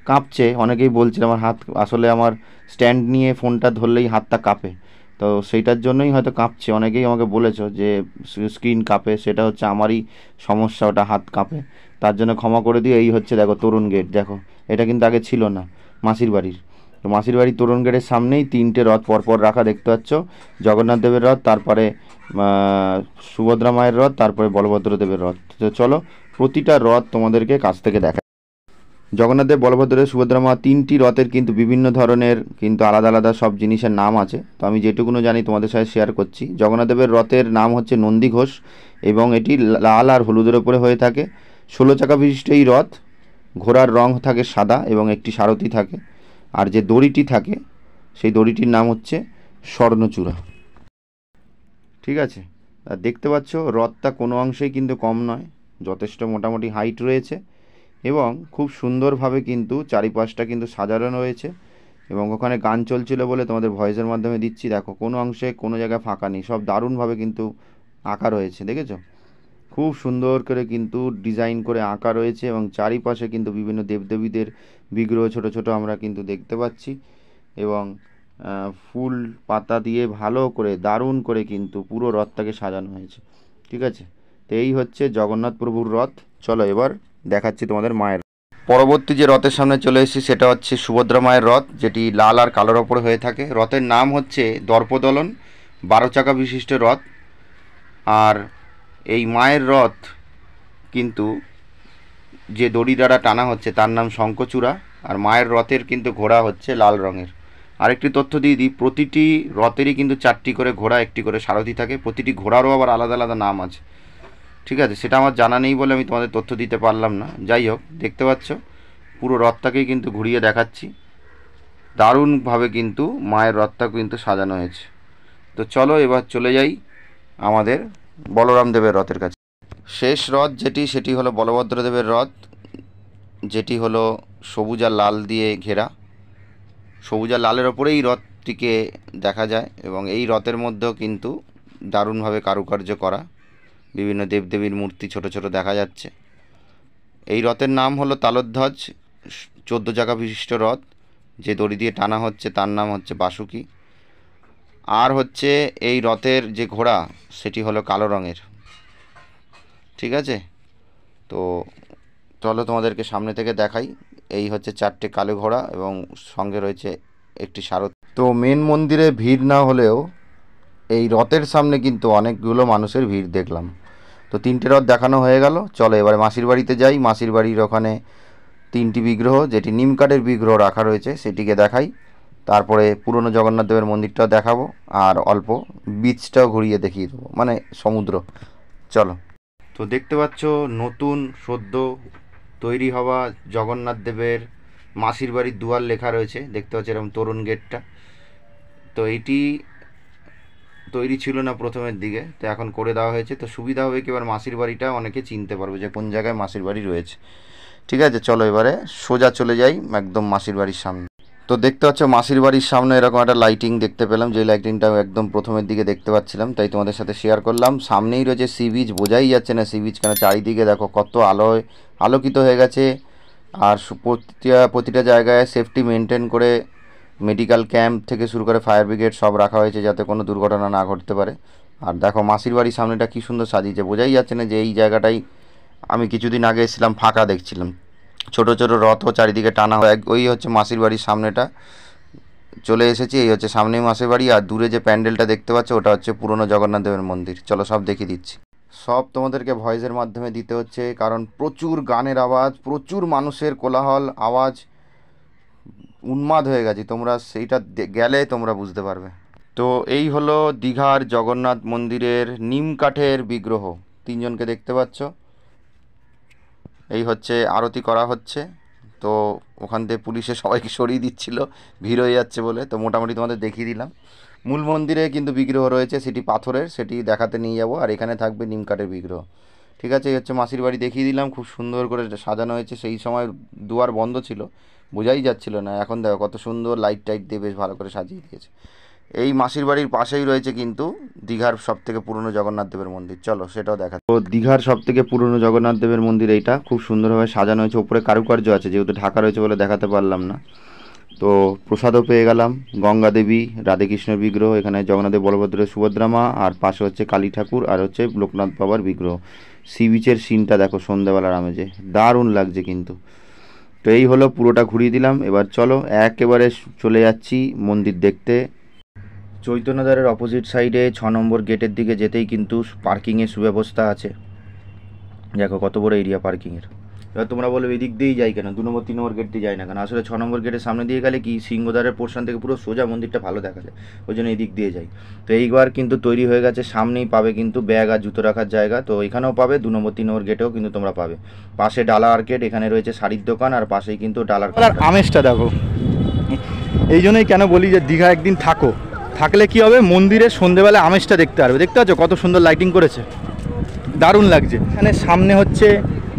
কাঁপছে, অনেকেই বলছিল আমার হাত, আসলে আমার স্ট্যান্ড নিয়ে ফোনটা ধরলেই হাতটা কাঁপে, তো সেইটার জন্যই হয়তো কাঁপছে। অনেকেই আমাকে বলেছো যে স্ক্রিন কাঁপে, সেটা হচ্ছে আমারই সমস্যা, ওটা হাত কাঁপে, তার জন্য ক্ষমা করে দিও। এই হচ্ছে দেখো তোরণ গেট, দেখো এটা কিন্তু আগে ছিল না মাসির বাড়ির। তো মাসির বাড়ির তোরণ গেটের সামনেই 3টে রথ পরপর রাখা দেখতে পাচ্ছ। জগন্নাথ দেবের রথ, তারপরে সুভদ্রা মায়ের রথ, তারপরে বলভদ্র দেবের রথ। তো চলো প্রতিটা রথ তোমাদেরকে কাছ থেকে দেখা। জগন্নাথ দেব, বলভদ্র দেব, সুভদ্রা মা, 3টি রথের কিন্তু বিভিন্ন ধরনের কিন্তু আলাদা আলাদা সব জিনিসের নাম আছে। তো আমি যেটুকুনো জানি তোমাদের সাথে শেয়ার করছি। জগন্নাথ দেবের রথের নাম হচ্ছে নন্দী ঘোষ, এবং এটি লাল আর হলুদের ওপরে হয়ে থাকে। 16 চাকা বিশিষ্ট এই রথ, ঘোড়ার রং থাকে সাদা এবং একটি সারথি থাকে। আর যে দড়িটি থাকে, সেই দড়িটির নাম হচ্ছে স্বর্ণচূড়া। ঠিক আছে, আর দেখতে পাচ্ছ রথটা কোনো অংশেই কিন্তু কম নয়, যথেষ্ট মোটামুটি হাইট রয়েছে, এবং খুব সুন্দরভাবে কিন্তু চারিপাশটা কিন্তু সাজানো রয়েছে। এবং ওখানে গান চলছিল বলে তোমাদের ভয়েসের মাধ্যমে দিচ্ছি। দেখো, কোনো অংশে কোনো জায়গায় ফাঁকা নেই, সব দারুণভাবে কিন্তু আঁকা রয়েছে, দেখেছো? খুব সুন্দর করে কিন্তু ডিজাইন করে আঁকা রয়েছে, এবং চারিপাশে কিন্তু বিভিন্ন দেবদেবীদের বিগ্রহ ছোট ছোট আমরা কিন্তু দেখতে পাচ্ছি। এবং ফুল পাতা দিয়ে ভালো করে দারুণ করে কিন্তু পুরো রথটাকে সাজানো হয়েছে। ঠিক আছে, তো এই হচ্ছে জগন্নাথ প্রভুর রথ। চলো এবার দেখাচ্ছি তোমাদের মায়ের। পরবর্তী যে রথের সামনে চলে এসেছি সেটা হচ্ছে সুভদ্রা মায়ের রথ, যেটি লাল আর কালোর ওপরে হয়ে থাকে। রথের নাম হচ্ছে দর্পদলন, 12 চাকা বিশিষ্ট রথ। আর এই মায়ের রথ কিন্তু যে দড়ি দ্বারা টানা হচ্ছে তার নাম শঙ্খচূড়া। আর মায়ের রথের কিন্তু ঘোড়া হচ্ছে লাল রঙের। আরেকটি তথ্য দিয়ে দিই, প্রতিটি রথেরই কিন্তু 4টি করে ঘোড়া, একটি করে সারথি থাকে। প্রতিটি ঘোড়ারও আবার আলাদা আলাদা নাম আছে। ঠিক আছে, সেটা আমার জানা নেই বলে আমি তোমাদের তথ্য দিতে পারলাম না। যাই হোক, দেখতে পাচ্ছ পুরো রথটাকেই কিন্তু ঘুরিয়ে দেখাচ্ছি। দারুণভাবে কিন্তু মায়ের রথটা কিন্তু সাজানো হয়েছে। তো চলো এবার চলে যাই আমাদের বলরাম দেবের রথের কাছে। শেষ রথ যেটি, সেটি হলো বলভদ্র দেবের রথ, যেটি হলো সবুজ আর লাল দিয়ে ঘেরা। সবুজ আর লালের ওপরেই রথটিকে দেখা যায়, এবং এই রথের মধ্যেও কিন্তু দারুণভাবে কারুকার্য করা বিভিন্ন দেবদেবীর মূর্তি ছোট ছোট দেখা যাচ্ছে। এই রথের নাম হলো তালধ্বজ, 14 চাকা বিশিষ্ট রথ। যে দড়ি দিয়ে টানা হচ্ছে তার নাম হচ্ছে বাসুকি। আর হচ্ছে এই রথের যে ঘোড়া, সেটি হলো কালো রঙের। ঠিক আছে, তো চলো তোমাদেরকে সামনে থেকে দেখাই। এই হচ্ছে 4টে কালো ঘোড়া, এবং সঙ্গে রয়েছে একটি সারথি। তো মেন মন্দিরে ভিড় না হলেও এই রথের সামনে কিন্তু অনেকগুলো মানুষের ভিড় দেখলাম। তো 3টে রথ দেখানো হয়ে গেল। চলো এবারে মাসির বাড়িতে যাই। মাসির বাড়ির ওখানে 3টি বিগ্রহ, যেটি নিম কাঠের বিগ্রহ রাখা রয়েছে, সেটিকে দেখাই। তারপরে পুরনো জগন্নাথ দেবের মন্দিরটাও দেখাবো, আর অল্প বিচটাও ঘুরিয়ে দেখিয়ে দেবো, মানে সমুদ্র। চলো। তো দেখতে পাচ্ছ নতুন সদ্য তৈরি হওয়া জগন্নাথ দেবের মাসির বাড়ির দুয়ার লেখা রয়েছে, দেখতে পাচ্ছ এরকম তোরণ গেটটা। তো এইটি তৈরি ছিল না প্রথমের দিকে, তো এখন করে দেওয়া হয়েছে। তো সুবিধা হবে কি, এবার মাসির বাড়িটা অনেকে চিনতে পারবে যে কোন জায়গায় মাসির বাড়ি রয়েছে। ঠিক আছে, চলো এবারে সোজা চলে যাই একদম মাসির বাড়ির সামনে। তো দেখতে পাচ্ছ মাসির বাড়ির সামনে এরকম একটা লাইটিং দেখতে পেলাম, যে লাইটিংটা একদম প্রথমের দিকে দেখতে পাচ্ছিলাম, তাই তোমাদের সাথে শেয়ার করলাম। সামনেই রয়েছে সি বিচ, বোঝাই যাচ্ছে না সি বিচ কেন, চারিদিকে দেখো কত আলোয় আলোকিত হয়ে গেছে। আর প্রতিটা জায়গায় সেফটি মেনটেন করে মেডিকেল ক্যাম্প থেকে শুরু করে ফায়ার ব্রিগেড সব রাখা হয়েছে, যাতে কোনো দুর্ঘটনা না ঘটতে পারে। আর দেখো মাসির বাড়ির সামনেটা কী সুন্দর সাজিয়েছে, বোঝাই যাচ্ছে না যে এই জায়গাটাই আমি কিছুদিন আগে এসেছিলাম, ফাঁকা দেখছিলাম। ছোট ছোট রথও চারিদিকে টানা হয়। ওই হচ্ছে মাসির বাড়ির সামনেটা, চলে এসেছি। এই হচ্ছে সামনেই মাসির বাড়ি, আর দূরে যে প্যান্ডেলটা দেখতে পাচ্ছ ওটা হচ্ছে পুরনো জগন্নাথ দেবের মন্দির। চলো সব দেখিয়ে দিচ্ছি। সব তোমাদেরকে ভয়েসের মাধ্যমে দিতে হচ্ছে, কারণ প্রচুর গানের আওয়াজ, প্রচুর মানুষের কোলাহল আওয়াজ, উন্মাদ হয়ে গেছি। তোমরা সেইটা গেলে তোমরা বুঝতে পারবে। তো এই হলো দীঘার জগন্নাথ মন্দিরের নিম কাঠের বিগ্রহ। তিনজনকে দেখতে পাচ্ছ, এই হচ্ছে আরতি করা হচ্ছে। তো ওখান থেকে পুলিশে সবাইকে সরিয়ে দিচ্ছিল ভিড় হয়ে যাচ্ছে বলে। তো মোটামুটি তোমাদের দেখিয়ে দিলাম। মূল মন্দিরে কিন্তু বিগ্রহ রয়েছে, সেটি পাথরের, সেটি দেখাতে নিয়ে যাব। আর এখানে থাকবে নিম কাঠের বিগ্রহ। ঠিক আছে, এই হচ্ছে মাসির বাড়ি দেখিয়ে দিলাম। খুব সুন্দর করে সাজানো হয়েছে। সেই সময় দুয়ার বন্ধ ছিল, বোঝাই যাচ্ছিল না। এখন দেখো কত সুন্দর লাইট টাইট দিয়ে বেশ ভালো করে সাজিয়ে দিয়েছে। এই মাসির বাড়ির পাশেই রয়েছে কিন্তু দীঘার সবথেকে পুরনো জগন্নাথ দেবের মন্দির। চলো সেটাও দেখা। তো দীঘার সবথেকে পুরনো জগন্নাথ দেবের মন্দির এইটা, খুব সুন্দরভাবে সাজানো হয়েছে। উপরে কারুকার্য আছে, যেহেতু ঢাকা রয়েছে বলে দেখাতে পারলাম না। তো প্রসাদও পেয়ে গেলাম। গঙ্গা দেবী, রাধেকৃষ্ণের বিগ্রহ, এখানে জগন্নাথদেব, বলভদ্রের, সুভদ্রা মা, আর পাশে হচ্ছে কালী ঠাকুর, আর হচ্ছে লোকনাথ বাবার বিগ্রহ। সি বিচের সিনটা দেখো সন্ধ্যাবেলার আমেজে, দারুণ লাগছে কিন্তু। তো এই হলো, পুরোটা ঘুরিয়ে দিলাম। এবার চলো একেবারে চলে যাচ্ছি মন্দির দেখতে। চৈতন্যদ্বারের অপোজিট সাইডে 6 নম্বর গেটের দিকে যেতেই কিন্তু পার্কিংয়ের সুব্যবস্থা আছে। দেখো কত বড় এরিয়া পার্কিংয়ের। এবার তোমরা বলবে এদিক দিয়েই যাই কেন, 2 নম্বর 3 নম্বর গেট দিয়ে যাই না কেন? আসলে 6 নম্বর গেটের সামনে দিয়ে গেলে কি সিংহদ্বারের পোর্শন থেকে পুরো সোজা মন্দিরটা ভালো দেখা যায়, ওই জন্য এদিক দিয়ে যাই। তো এইবার কিন্তু তৈরি হয়ে গেছে, সামনেই পাবে কিন্তু ব্যাগ আর জুতো রাখার জায়গা। তো এখানেও পাবে, 2 নম্বর 3 নম্বর গেটেও কিন্তু তোমরা পাবে। পাশে ডালা আর্কেড, এখানে রয়েছে শাড়ির দোকান, আর পাশেই কিন্তু ডালার আমেজটা দেখো। এই জন্যই কেন বলি যে দীঘা একদিন থাকো, থাকলে কি হবে, মন্দিরের সন্ধ্যেবেলা আমেজটা দেখতে পারবে। দেখতে পাচ্ছ কত সুন্দর লাইটিং করেছে, দারুণ লাগছে। এখানে সামনে হচ্ছে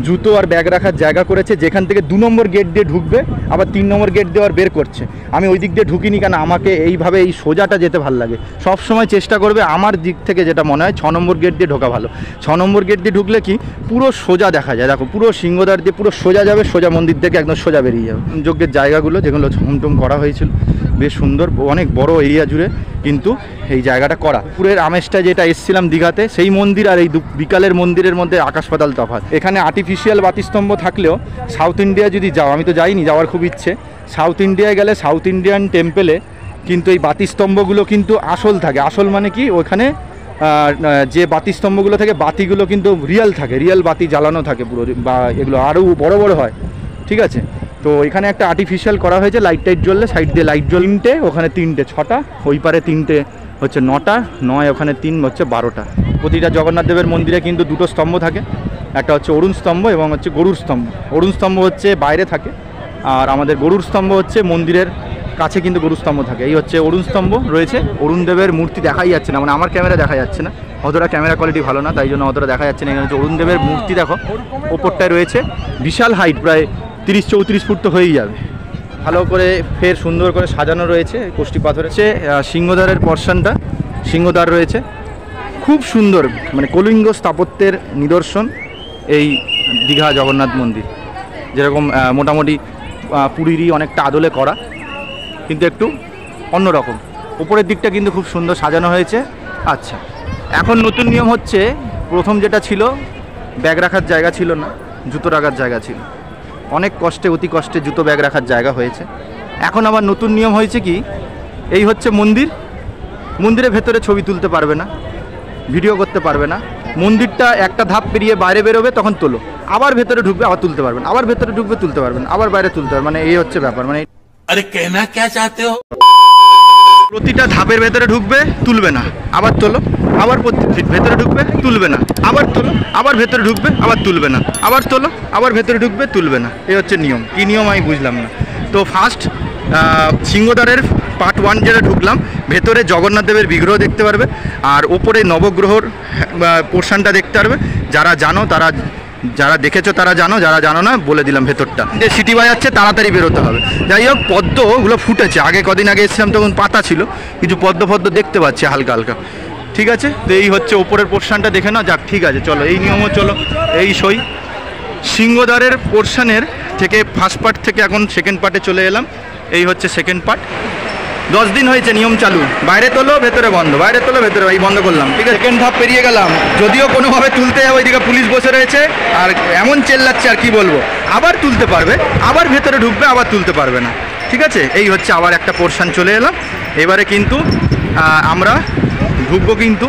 জুতো আর ব্যাগ রাখার জায়গা করেছে, যেখান থেকে 2 নম্বর গেট দিয়ে ঢুকবে, আবার 3 নম্বর গেট দিয়ে আর বের করছে। আমি ওই দিক দিয়ে ঢুকিনি, কেন আমাকে এইভাবে এই সোজাটা যেতে ভালো লাগে। সব সময় চেষ্টা করবে, আমার দিক থেকে যেটা মনে হয় 6 নম্বর গেট দিয়ে ঢোকা ভালো। 6 নম্বর গেট দিয়ে ঢুকলে কি পুরো সোজা দেখা যায়। দেখো পুরো সিংহদ্বার দিয়ে পুরো সোজা যাবে, সোজা মন্দির থেকে একদম সোজা বেরিয়ে যাবে। যজ্ঞের জায়গাগুলো যেগুলো ঝুমটুম করা হয়েছিল, বেশ সুন্দর, অনেক বড় এরিয়া জুড়ে কিন্তু এই জায়গাটা করা। পুরের আমেজটা যেটা এসেছিলাম দীঘাতে, সেই মন্দির আর এই বিকালের মন্দিরের মধ্যে আকাশ পাতাল তফাৎ। এখানে আর্টিফিশিয়াল বাতিস্তম্ভ থাকলেও সাউথ ইন্ডিয়া যদি যাও, আমি তো যাইনি, যাওয়ার খুব ইচ্ছে। সাউথ ইন্ডিয়ায় গেলে সাউথ ইন্ডিয়ান টেম্পেলে কিন্তু এই বাতিস্তম্ভগুলো কিন্তু আসল থাকে। আসল মানে কি, ওখানে যে বাতিস্তম্ভগুলো থাকে, বাতিগুলো কিন্তু রিয়েল থাকে, রিয়েল বাতি জ্বালানো থাকে পুরো, বা এগুলো আরও বড় বড় হয়। ঠিক আছে, তো এখানে একটা আর্টিফিশিয়াল করা হয়েছে, লাইট টাইট জ্বললে সাইড দিয়ে লাইট জ্বলতে, ওখানে 3টে, 6টা, ওই পারে 3টে হচ্ছে 9টা, 9 ওখানে 3 হচ্ছে 12টা। প্রতিটা জগন্নাথ দেবের মন্দিরে কিন্তু 2টো স্তম্ভ থাকে, একটা হচ্ছে অরুণ স্তম্ভ এবং হচ্ছে গরুর স্তম্ভ। অরুণ স্তম্ভ হচ্ছে বাইরে থাকে, আর আমাদের গরুর স্তম্ভ হচ্ছে মন্দিরের কাছে কিন্তু গরুর স্তম্ভ থাকে। এই হচ্ছে অরুণ স্তম্ভ রয়েছে। অরুণ দেবের মূর্তি দেখাই যাচ্ছে না, মানে আমার ক্যামেরা দেখা যাচ্ছে না, অতটা ক্যামেরা কোয়ালিটি ভালো না, তাই জন্য অতটা দেখা যাচ্ছে না। এখানে হচ্ছে অরুণ দেবের মূর্তি, দেখো ওপরটায় রয়েছে, বিশাল হাইট, প্রায় 30-34 ফুট তো হয়েই যাবে। ভালো করে ফের সুন্দর করে সাজানো রয়েছে কোষ্ঠী পাথর। হচ্ছে সিংহদ্বারের পর্শনটা, সিংহদ্বার রয়েছে খুব সুন্দর, মানে কলিঙ্গ স্থাপত্যের নিদর্শন এই দীঘা জগন্নাথ মন্দির। যেরকম মোটামুটি পুরীরই অনেকটা আদলে করা, কিন্তু একটু অন্যরকম। উপরের দিকটা কিন্তু খুব সুন্দর সাজানো হয়েছে। আচ্ছা, এখন নতুন নিয়ম হচ্ছে, প্রথম যেটা ছিল ব্যাগ রাখার জায়গা ছিল না, জুতো রাখার জায়গা ছিল। অনেক কষ্টে, অতি কষ্টে জুতো ব্যাগ রাখার জায়গা হয়েছে। এখন আবার নতুন নিয়ম হয়েছে কি, এই হচ্ছে মন্দির, মন্দিরের ভেতরে ছবি তুলতে পারবে না, ভিডিও করতে পারবে না। মন্দিরটা একটা ধাপ পেরিয়ে বাইরে বেরোবে, তখন তোলো, আবার ভেতরে ঢুকবে, আবার তুলতে পারবেন, আবার ভেতরে ঢুকবে, তুলতে পারবেন, আবার বাইরে তুলতে পারবেন। মানে এই হচ্ছে ব্যাপার। মানে अरे कहना क्या चाहते हो? প্রতিটা ধাপের ভেতরে ঢুকবে, তুলবে না, আবার তোলো, আবার ভেতরে ঢুকবে, তুলবে না, আবার তোলো, আবার ভেতরে ঢুকবে, আবার তুলবে না, আবার তোলো, আবার ভেতরে ঢুকবে, তুলবে না। এই হচ্ছে নিয়ম। কী নিয়ম আমি বুঝলাম না। তো ফার্স্ট সিংহদ্বারের পার্ট 1 যেটা ঢুকলাম, ভেতরে জগন্নাথ দেবের বিগ্রহ দেখতে পারবে, আর ওপরে নবগ্রহর পোর্শনটা দেখতে পারবে। যারা জানো তারা, যারা দেখেছো তারা জানো, যারা জানো না বলে দিলাম ভেতরটা। যে সিটি বাজাচ্ছে, তাড়াতাড়ি বেরোতে হবে। যাই হোক, পদ্মগুলো ফুটেছে, আগে কদিন আগে এসেছিলাম তখন পাতা ছিল, কিছু পদ্ম ফদ্ম দেখতে পাচ্ছি হালকা হালকা। ঠিক আছে, তো এই হচ্ছে ওপরের পোর্শনটা দেখে না। যাক, ঠিক আছে, চলো এই নিয়মও চলো এই সই। সিংহদ্বারের পোর্শনের থেকে ফার্স্ট পার্ট থেকে এখন সেকেন্ড পার্টে চলে এলাম। এই হচ্ছে সেকেন্ড পার্ট। 10 দিন হয়েছে নিয়ম চালু, বাইরে তোলো ভেতরে বন্ধ, বাইরে তোলো ভেতরে, এই বন্ধ করলাম। ঠিক আছে, সেকেন্ড ধাপ পেরিয়ে গেলাম, যদিও কোনোভাবে তুলতে যাবো, ওইদিকে পুলিশ বসে রয়েছে আর এমন চেল্লাচ্ছে, আর কি বলবো। আবার তুলতে পারবে, আবার ভেতরে ঢুকবে, আবার তুলতে পারবে না। ঠিক আছে, এই হচ্ছে আবার একটা পোর্শন চলে এলাম। এবারে কিন্তু আমরা ঢুকবো কিন্তু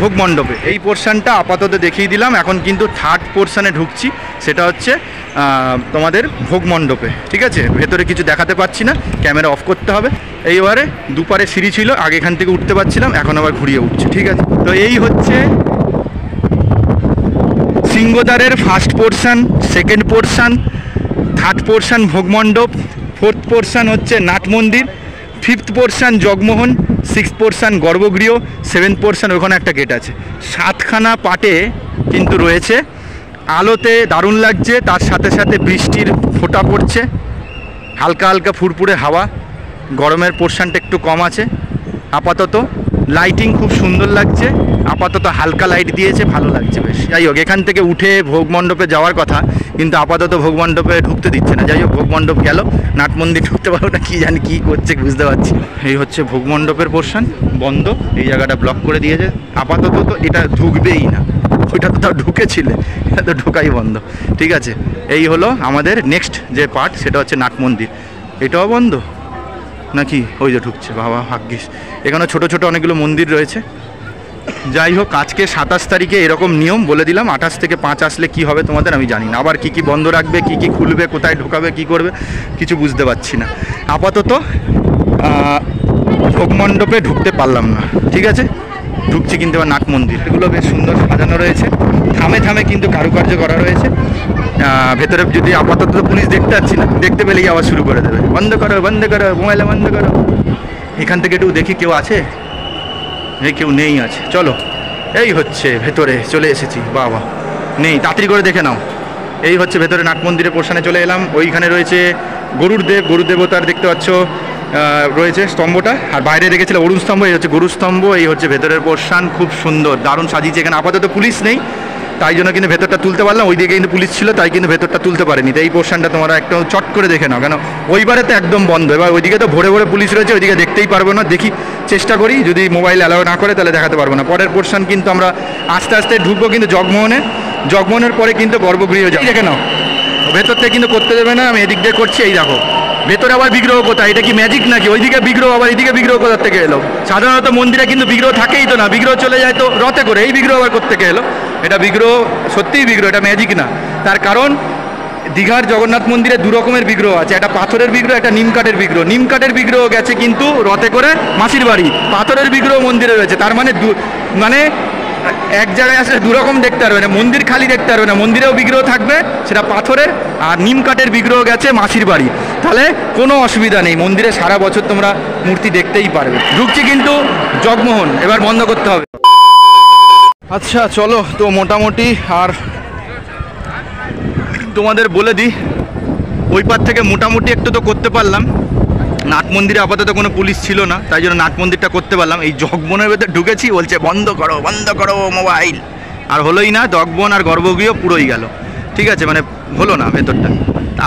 ভোগ মণ্ডপে। এই পোর্শনটা আপাতত দেখিয়ে দিলাম, এখন কিন্তু থার্ড পোর্শনে ঢুকছি, সেটা হচ্ছে তোমাদের ভোগ মণ্ডপে। ঠিক আছে, ভেতরে কিছু দেখাতে পাচ্ছি না, ক্যামেরা অফ করতে হবে। এইবারে দুপারে সিঁড়ি ছিল, আগে এখান থেকে উঠতে পারছিলাম, এখন আবার ঘুরিয়ে উঠছে। ঠিক আছে, তো এই হচ্ছে সিংহদ্বারের first portion, second portion, third portion ভোগ মণ্ডপ, ফোর্থ পোর্শন হচ্ছে নাট মন্দির, ফিফথ পোর্শন জগমোহন, সিক্স পোর্শন গর্ভগৃহ, সেভেন্থ পোর্শন ওখানে একটা গেট আছে। 7খানা পার্টে কিন্তু রয়েছে। আলোতে দারুণ লাগছে, তার সাথে সাথে বৃষ্টির ফোঁটা পড়ছে, হালকা হালকা ফুরফুরে হাওয়া, গরমের পোর্শনটা একটু কম আছে। আপাতত লাইটিং খুব সুন্দর লাগছে, আপাতত হালকা লাইট দিয়েছে, ভালো লাগছে বেশ। যাই হোক, এখান থেকে উঠে ভোগ মণ্ডপে যাওয়ার কথা, কিন্তু আপাতত ভোগ মণ্ডপে ঢুকতে দিচ্ছে না। যাই হোক, ভোগ মণ্ডপ গেল, নাট মন্দির ঢুকতে পারবো না, কী জানি কী করছে বুঝতে পারছি। এই হচ্ছে ভোগ মণ্ডপের পোর্শন, বন্ধ, এই জায়গাটা ব্লক করে দিয়েছে। আপাতত তো এটা ঢুকবেই না, ওইটা তো তাও ঢুকেছিলে, এটা তো ঢোকাই বন্ধ। ঠিক আছে, এই হলো আমাদের নেক্সট যে পার্ট, সেটা হচ্ছে নাট মন্দির। এটাও বন্ধ নাকি? ওই যে ঢুকছে, বাবা ভাগ্যিস। এখানে ছোট ছোট অনেকগুলো মন্দির রয়েছে। যাই হোক, আজকে 27 তারিখে এরকম নিয়ম বলে দিলাম। 28 থেকে 5 আসলে কি হবে তোমাদের আমি জানি না, আবার কি কি বন্ধ রাখবে, কি কি খুলবে, কোথায় ঢোকাবে, কি করবে কিছু বুঝতে পারছি না। আপাতত ভোগ মণ্ডপে ঢুকতে পারলাম না। ঠিক আছে, ঢুকছি কিন্তু আবার নাট মন্দির। এগুলো বেশ সুন্দর সাজানো রয়েছে, থামে থামে কিন্তু কারুকার্য করা রয়েছে। ভেতরে যদি আপাতত পুলিশ দেখতে পাচ্ছি না, দেখতে পেলেই আবার শুরু করে দেবে, বন্ধ করো বন্ধ করো, মোবাইলে বন্ধ করো। এখান থেকে একটু দেখি কেউ আছে, এই কেউ নেই আছে। চলো, এই হচ্ছে ভেতরে চলে এসেছি। বাবা নেই, তাড়াতাড়ি করে দেখে নাও। এই হচ্ছে ভেতরে নাট মন্দিরের পোর্শনে চলে এলাম। ওইখানে রয়েছে গরুর দেবতার দেখতে পাচ্ছ রয়েছে স্তম্ভটা, আর বাইরে রেখেছিল অরুণ স্তম্ভ। এই হচ্ছে গরু স্তম্ভ। এই হচ্ছে ভেতরের পোর্শন, খুব সুন্দর, দারুণ সাজিয়েছে। এখানে আপাতত পুলিশ নেই, তাই জন্য কিন্তু ভেতরটা তুলতে পারলাম। ওই দিকে কিন্তু পুলিশ ছিল, তাই কিন্তু ভেতরটা তুলতে পারেনি। তো এই পোর্শনটা তোমরা একটু চট করে দেখে নাও, কেন ওইবারে তো একদম বন্ধ। এবার ওইদিকে তো ভোরে ভোরে পুলিশ রয়েছে, ওইদিকে দেখতেই পারবো না। দেখি, চেষ্টা করি, যদি মোবাইল অ্যালাউ না করে তাহলে দেখাতে পারবো না। পরের পোর্শন কিন্তু আমরা আস্তে আস্তে ঢুকবো কিন্তু জগমোহনের পরে কিন্তু গর্ভগৃহ যাই। দেখে নাও, ভেতর থেকে কিন্তু করতে দেবে না, আমি এদিক দিয়ে করছি। এই দেখো, ভেতরে আবার বিগ্রহ কোথায়? এটা কি ম্যাজিক নাকি? ওইদিকে বিগ্রহ, আবার এইদিকে বিগ্রহ কোথার থেকে এলো? সাধারণত মন্দিরে কিন্তু বিগ্রহ থাকেই তো না, বিগ্রহ চলে যায় তো রথে করে, এই বিগ্রহ আবার কোত্থেকে এলো? এটা বিগ্রহ, সত্যিই বিগ্রহ, এটা ম্যাজিক না। তার কারণ দীঘার জগন্নাথ মন্দিরে দু রকমের বিগ্রহ আছে, একটা পাথরের বিগ্রহ, একটা নিম কাঠের বিগ্রহ। নিম কাঠের বিগ্রহ গেছে কিন্তু রথে করে মাসির বাড়ি, পাথরের বিগ্রহ মন্দিরে রয়েছে। তার মানে এক জায়গায় আসলে দুরকম দেখতে পারবে না, মন্দির খালি দেখতে পারবে না, মন্দিরেও বিগ্রহ থাকবে, সেটা পাথরের, আর নিম কাঠের বিগ্রহ গেছে মাসির বাড়ি। তাহলে কোনো অসুবিধা নেই, মন্দিরে সারা বছর তোমরা মূর্তি দেখতেই পারবে। ঢুকছি কিন্তু জগমোহন, এবার বন্ধ করতে হবে। আচ্ছা চলো, তো মোটামুটি আর তোমাদের বলে দিই, ওই পার থেকে মোটামুটি একটু তো করতে পারলাম। নাট মন্দিরে আপাতত কোনো পুলিশ ছিল না, তাই জন্য নাট মন্দিরটা করতে পারলাম। এই জগবনের ভেতরে ঢুকেছি, বলছে বন্ধ করো মোবাইল, আর হলোই না। জগবন আর গর্ভগৃহ পুরোই গেল। ঠিক আছে, মানে হলো না ভেতরটা।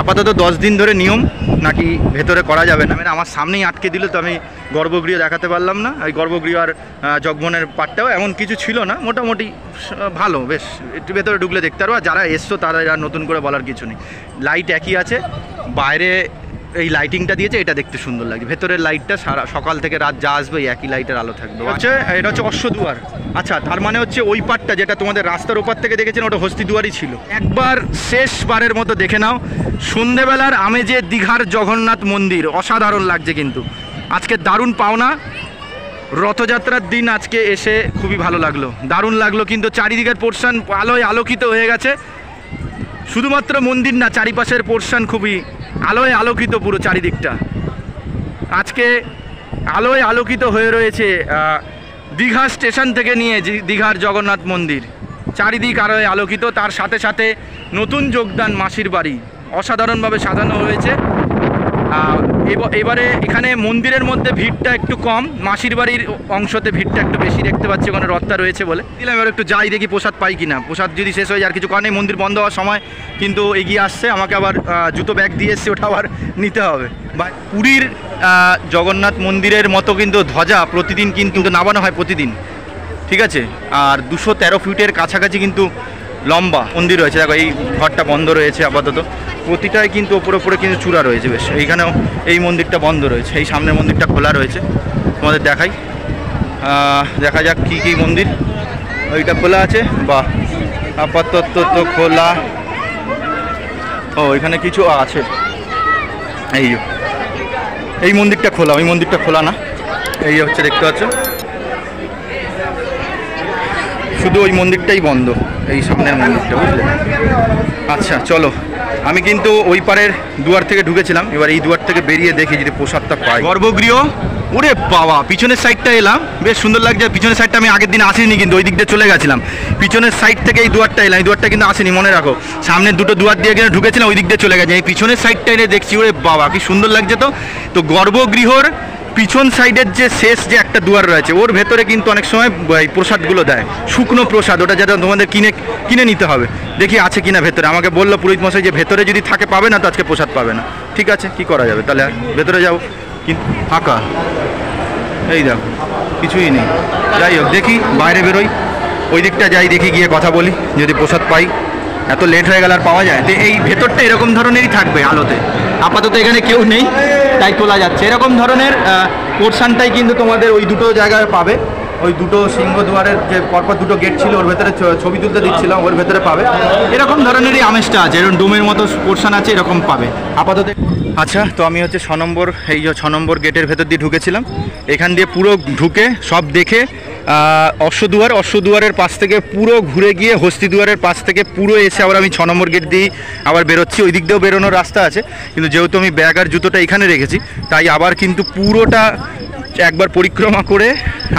আপাতত 10 দিন ধরে নিয়ম নাকি ভেতরে করা যাবে না। আমার সামনেই আটকে দিল, তো আমি গর্ভগৃহ দেখাতে পারলাম না। ওই গর্ভগৃহ আর জগবনের পাটটাও এমন কিছু ছিল না, মোটামুটি ভালো, বেশ একটু ভেতরে ঢুকলে দেখতে পারবো। আর যারা এসছো তারা আর নতুন করে বলার কিছু নেই, লাইট একই আছে। বাইরে এই লাইটিংটা দিয়েছে, এটা দেখতে সুন্দর লাগছে। ভেতরের লাইটটা সারা সকাল থেকে রাত যা আসবে একই লাইটের আলো থাকবে। হচ্ছে এটা হচ্ছে অশ্বদুয়ার। আচ্ছা, তার মানে হচ্ছে ওই পাটটা যেটা তোমাদের রাস্তার ওপার থেকে দেখেছেন, ওটা হস্তিদুয়ারই ছিল। একবার শেষবারের মতো দেখে নাও সন্ধেবেলার আমেজে দীঘার জগন্নাথ মন্দির, অসাধারণ লাগছে। কিন্তু আজকে দারুণ পাওনা, রথযাত্রার দিন আজকে এসে খুবই ভালো লাগলো, দারুণ লাগলো। কিন্তু চারিদিকের পোর্শন আলোয় আলোকিত হয়ে গেছে। শুধুমাত্র মন্দির না, চারিপাশের পোর্শন খুবই আলোয় আলোকিত, পুরো চারিদিকটা আজকে আলোয় আলোকিত হয়ে রয়েছে। দীঘা স্টেশন থেকে নিয়ে দীঘার জগন্নাথ মন্দির, চারিদিক আলোয় আলোকিত। তার সাথে সাথে নতুন যোগদান মাসির বাড়ি, অসাধারণভাবে সাজানো হয়েছে। এবারে এখানে মন্দিরের মধ্যে ভিড়টা একটু কম, মাসির বাড়ির অংশতে ভিড়টা একটু বেশি দেখতে পাচ্ছি, ওখানে রথটা রয়েছে বলে দিলাম। এবার একটু যাই দেখি প্রসাদ পাই কিনা। প্রসাদ যদি শেষ হয়ে যায় আর কিছু কারণে মন্দির বন্ধ হওয়ার সময় কিন্তু এগিয়ে আসছে, আমাকে আবার জুতো ব্যাগ দিয়ে এসছে, ওটা আবার নিতে হবে। বা পুরীর জগন্নাথ মন্দিরের মতো কিন্তু ধ্বজা প্রতিদিন কিন্তু নামানো হয় প্রতিদিন, ঠিক আছে। আর 213 ফিটের কাছাকাছি কিন্তু লম্বা মন্দির রয়েছে। দেখো, এই ঘরটা বন্ধ রয়েছে আপাতত, প্রতিটাই কিন্তু ওপরে কিন্তু চূড়া রয়েছে। বেশ, এইখানেও এই মন্দিরটা বন্ধ রয়েছে, এই সামনের মন্দিরটা খোলা রয়েছে। তোমাদের দেখাই, দেখা যাক কী কী মন্দির। ওইটা খোলা আছে, বাহ আপাতত তো খোলা। ও এখানে কিছু আছে, এই মন্দিরটা খোলা, ওই মন্দিরটা খোলা না, এই হচ্ছে দেখতে পাচ্ছ, শুধু ওই মন্দিরটাই বন্ধ, এই সামনের মন্দিরটা, বুঝলে। আচ্ছা চলো, আমি কিন্তু ওই পারের দুয়ার থেকে ঢুকেছিলাম, এবার এই দুয়ার থেকে বেরিয়ে দেখি যদি প্রসাদটা পাই। গর্ভগৃহ, ওরে বাবা, পিছনের সাইডটা এলাম, বেশ সুন্দর লাগছে। পিছনের সাইডটা আমি আগের দিন আসিনি, কিন্তু ওই দিক দিয়ে চলে গেছিলাম। পিছনের সাইড থেকে এই দুয়ারটা এলাম, এই দুয়ারটা কিন্তু আসেনি, মনে রাখো। সামনের দুটো দুয়ার দিয়ে গেলে ঢুকেছিলাম, ওই দিক দিয়ে চলে গেছে। এই পিছনের সাইডটা এনে দেখছি, ওরে বাবা কি সুন্দর লাগছে। তো গর্ভগৃহর পিছন সাইডের যে শেষ যে একটা দুয়ার রয়েছে, ওর ভেতরে কিন্তু অনেক সময় এই প্রসাদগুলো দেয়, শুকনো প্রসাদ, ওটা যেটা তোমাদের কিনে নিতে হবে। দেখি আছে কিনা ভেতরে। আমাকে বললো পুরোহিত মশাই যে ভেতরে যদি থাকে পাবে না, তো আজকে প্রসাদ পাবে না। ঠিক আছে, কি করা যাবে, তাহলে ভেতরে যাও, কিন্তু ফাঁকা, এই দেখো কিছুই নেই। যাই হোক, দেখি বাইরে বেরোই, ওই দিকটা যাই, দেখি গিয়ে কথা বলি, যদি প্রসাদ পাই। এত লেট হয়ে গেল আর পাওয়া যায়। তো এই ভেতরটা এরকম ধরনেরই থাকবে আলোতে, আপাতত এখানে কেউ নেই তাই তোলা যাচ্ছে। এরকম ধরনের পোর্শনটাই কিন্তু তোমাদের ওই দুটো জায়গায় পাবে। ওই দুটো সিংহদুয়ারের যে পরপর দুটো গেট ছিল, ওর ভেতরে ছবি তুলতে দিচ্ছিলাম, ওর ভেতরে পাবে। এরকম ধরনেরই আমেজটা আছে, এরকম ডোমের মতো পোর্শন আছে, এরকম পাবে আপাতত। আচ্ছা, তো আমি হচ্ছে 6 নম্বর, এই যে 6 নম্বর গেটের ভেতর দিয়ে ঢুকেছিলাম। এখান দিয়ে পুরো ঢুকে সব দেখে অশ্বদুয়ারের পাশ থেকে পুরো ঘুরে গিয়ে হস্তিদুয়ারের পাশ থেকে পুরো এসে আবার আমি 6 নম্বর গেট দিয়ে আবার বেরোচ্ছি। ওই দিক দিয়েও বেরোনোর রাস্তা আছে, কিন্তু যেহেতু আমি ব্যাগ আর জুতোটা এখানে রেখেছি, তাই আবার কিন্তু পুরোটা একবার পরিক্রমা করে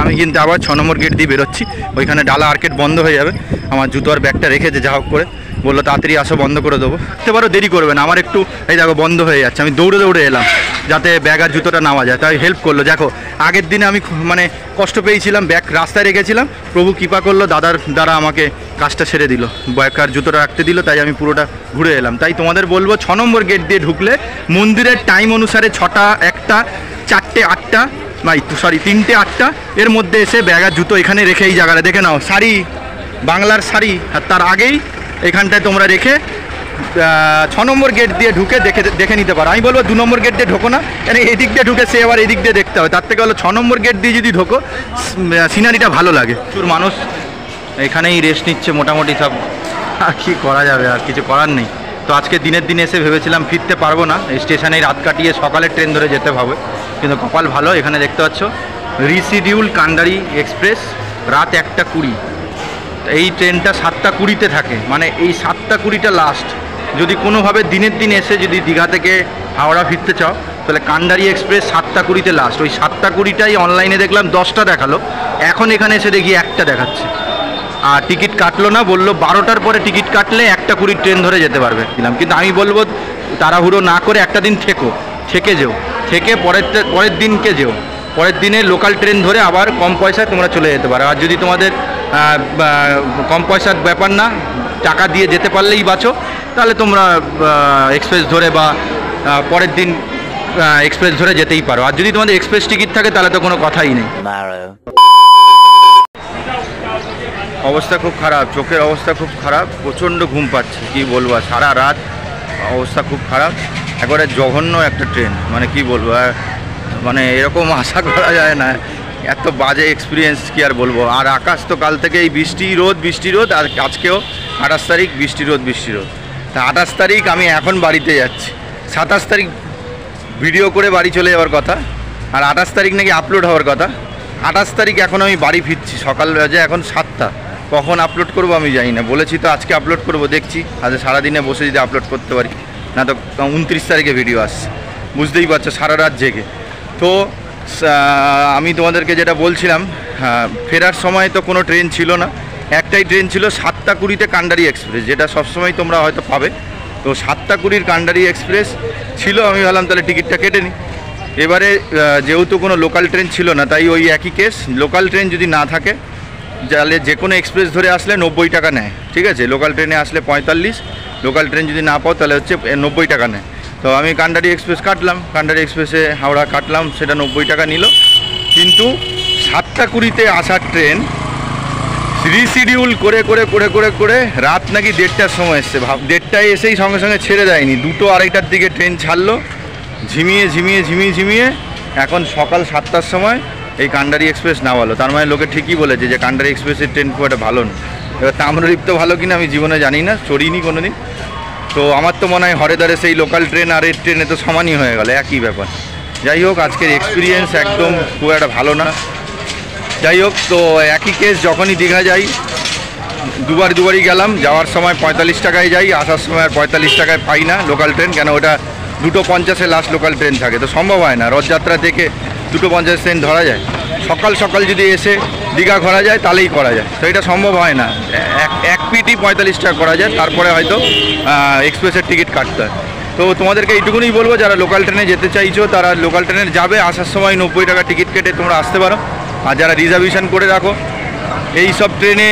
আমি কিন্তু আবার 6 নম্বর গেট দিয়ে বেরোচ্ছি। ওইখানে ডালা আর্কেট বন্ধ হয়ে যাবে, আমার জুতো আর ব্যাগটা রেখেছে, যা হোক করে বললো তাড়াতাড়ি আসো, বন্ধ করে দেবো। এবারও দেরি করবে না, আমার একটু এই দেখো বন্ধ হয়ে যাচ্ছে, আমি দৌড়ে দৌড়ে এলাম যাতে ব্যাগ আর জুতোটা নেওয়া যায়, তাই হেল্প করলো। দেখো আগের দিনে আমি মানে কষ্ট পেয়েছিলাম, ব্যাগ রাস্তায় রেখেছিলাম, প্রভু কৃপা করলো, দাদার দ্বারা আমাকে কাজটা ছেড়ে দিল, ব্যাগ আর জুতোটা রাখতে দিল, তাই আমি পুরোটা ঘুরে এলাম। তাই তোমাদের বলবো 6 নম্বর গেট দিয়ে ঢুকলে মন্দিরের টাইম অনুসারে 6টা, 1টা, 4টে, 8টা, সরি 3টে, 8টা এর মধ্যে এসে ব্যাগ আর জুতো এখানে রেখে এই জায়গাটা দেখে নাও, শাড়ি, বাংলার শাড়ি, আর তার আগেই এখানটায় তোমরা রেখে 6 নম্বর গেট দিয়ে ঢুকে দেখে নিতে পারো। আমি বলবো 2 নম্বর গেট দিয়ে ঢোকো না, মানে এদিক দিয়ে ঢুকে সে আবার এদিক দিয়ে দেখতে হবে, তার থেকে হলো 6 নম্বর গেট দিয়ে যদি ঢোকো, সিনারিটা ভালো লাগে। প্রচুর মানুষ এখানেই রেস্ট নিচ্ছে মোটামুটি সব, আর কি করা যাবে, আর কিছু করার নেই। তো আজকে দিনের দিন এসে ভেবেছিলাম ফিরতে পারবো না, এই স্টেশনেই রাত কাটিয়ে সকালের ট্রেন ধরে যেতে হবে, কিন্তু কপাল ভালো, এখানে দেখতে পাচ্ছ রিশিডিউল কান্ডারি এক্সপ্রেস, রাত 1টা 20। এই ট্রেনটা 7টা 20-তে থাকে, মানে এই 7টা 20টা লাস্ট। যদি কোনোভাবে দিনের দিন এসে যদি দীঘা থেকে হাওড়া ফিরতে চাও, তাহলে কান্ডারি এক্সপ্রেস 7টা 20-তে লাস্ট। ওই 7টা 20টাই অনলাইনে দেখলাম 10টা দেখালো, এখন এখানে এসে দেখি 1টা দেখাচ্ছে। আর টিকিট কাটলো না, বললো 12টার পরে টিকিট কাটলে 1টা 20 ট্রেন ধরে যেতে পারবে। কিন্তু আমি বলবো তাড়াহুড়ো না করে একটা দিন থেকে যেও, থেকে পরের দিনকে যেও, পরের দিনে লোকাল ট্রেন ধরে আবার কম পয়সায় তোমরা চলে যেতে পারো। আর যদি তোমাদের কম পয়সার ব্যাপার না, টাকা দিয়ে যেতে পারলেই বাঁচো, তাহলে তোমরা এক্সপ্রেস ধরে বা পরের দিন এক্সপ্রেস ধরে যেতেই পারো। আর যদি তোমাদের এক্সপ্রেস টিকিট থাকে তাহলে তো কোনো কথাই নেই। অবস্থা খুব খারাপ, চোখের অবস্থা খুব খারাপ, প্রচণ্ড ঘুম পাচ্ছে, কি বলবো, সারা রাত অবস্থা খুব খারাপ, একবারে জঘন্য একটা ট্রেন, মানে কি বলবো, মানে এরকম আশা করা যায় না, এত বাজে এক্সপিরিয়েন্স কি আর বলবো। আর আকাশ তো কাল থেকে এই বৃষ্টি রোদ, আর আজকেও 28 তারিখ বৃষ্টি রোদ। তা 28 তারিখ আমি এখন বাড়িতে যাচ্ছি, 27 তারিখ ভিডিও করে বাড়ি চলে যাওয়ার কথা, আর 28 তারিখ নাকি আপলোড হওয়ার কথা। 28 তারিখ এখন আমি বাড়ি ফিরছি, সকাল বাজে এখন 7টা, কখন আপলোড করবো আমি জানি না। বলেছি তো আজকে আপলোড করবো, দেখছি আজ সারাদিনে বসে যদি আপলোড করতে পারি, না তো 29 তারিখে ভিডিও আসছে, বুঝতেই পারছো, সারা রাত জেগে। তো আমি তোমাদেরকে যেটা বলছিলাম, ফেরার সময় তো কোনো ট্রেন ছিল না, একটাই ট্রেন ছিল 7টা 20-তে কান্ডারি এক্সপ্রেস, যেটা সবসময় তোমরা হয়তো পাবে। তো 7টা 20-র কান্ডারি এক্সপ্রেস ছিল, আমি ভাবলাম তাহলে টিকিটটা কেটে নিই। এবারে যেহেতু কোনো লোকাল ট্রেন ছিল না, তাই ওই একই কেস, লোকাল ট্রেন যদি না থাকে তাহলে যে কোনো এক্সপ্রেস ধরে আসলে 90 টাকা নেয়, ঠিক আছে। লোকাল ট্রেনে আসলে 45, লোকাল ট্রেন যদি না পাও তাহলে হচ্ছে 90 টাকা নেয়। তো আমি কান্ডারি এক্সপ্রেস কাটলাম, কান্ডারি এক্সপ্রেসে হাওড়া কাটলাম, সেটা 90 টাকা নিল। কিন্তু 7টা 20-তে আসার ট্রেন রিশিডিউল করে রাত নাকি 1:30টার সময় এসছে। 1:30টায় এসেই সঙ্গে সঙ্গে ছেড়ে দেয়নি, 2টো 2:30টার দিকে ট্রেন ছাড়লো, ঝিমিয়ে এখন সকাল 7টার সময় এই কান্ডারি এক্সপ্রেস না ভালো, তার মানে লোকে ঠিকই বলেছে যে কান্ডারি এক্সপ্রেসের ট্রেন খুব একটা ভালো না। এবার তাম্রলিপ্ত ভালো কিনা আমি জীবনে জানি না, চড়িনি কোনো দিন। তো আমার তো মনে হয় হরেদারে সেই লোকাল ট্রেন আর এই ট্রেনে তো সমানই হয়ে গেল, একই ব্যাপার। যাই হোক, আজকের এক্সপিরিয়েন্স একদম খুব একটা ভালো না। যাই হোক, তো একই কেস, যখনই দীঘা যাই দুবারই গেলাম। যাওয়ার সময় 45 টাকায় যাই, আসার সময় আর 45 টাকায় পাই না লোকাল ট্রেন, কেন ওটা 2:50 লাস্ট লোকাল ট্রেন থাকে, তো সম্ভব হয় না রথযাত্রা থেকে 2:50 ট্রেন ধরা যায়। সকাল সকাল যদি এসে দীঘা ঘোরা যায় তাহলেই করা যায়, তো এটা সম্ভব হয় না। এক পিটি 45 টাকা করা যায়, তারপরে হয়তো এক্সপ্রেসের টিকিট কাটতে হয়। তো তোমাদেরকে এইটুকুনি বলবো, যারা লোকাল ট্রেনে যেতে চাইছো তারা লোকাল ট্রেনে যাবে, আসার সময় 90 টাকা টিকিট কেটে তোমরা আসতে পারো। আর যারা রিজার্ভেশন করে রাখো, এই সব ট্রেনে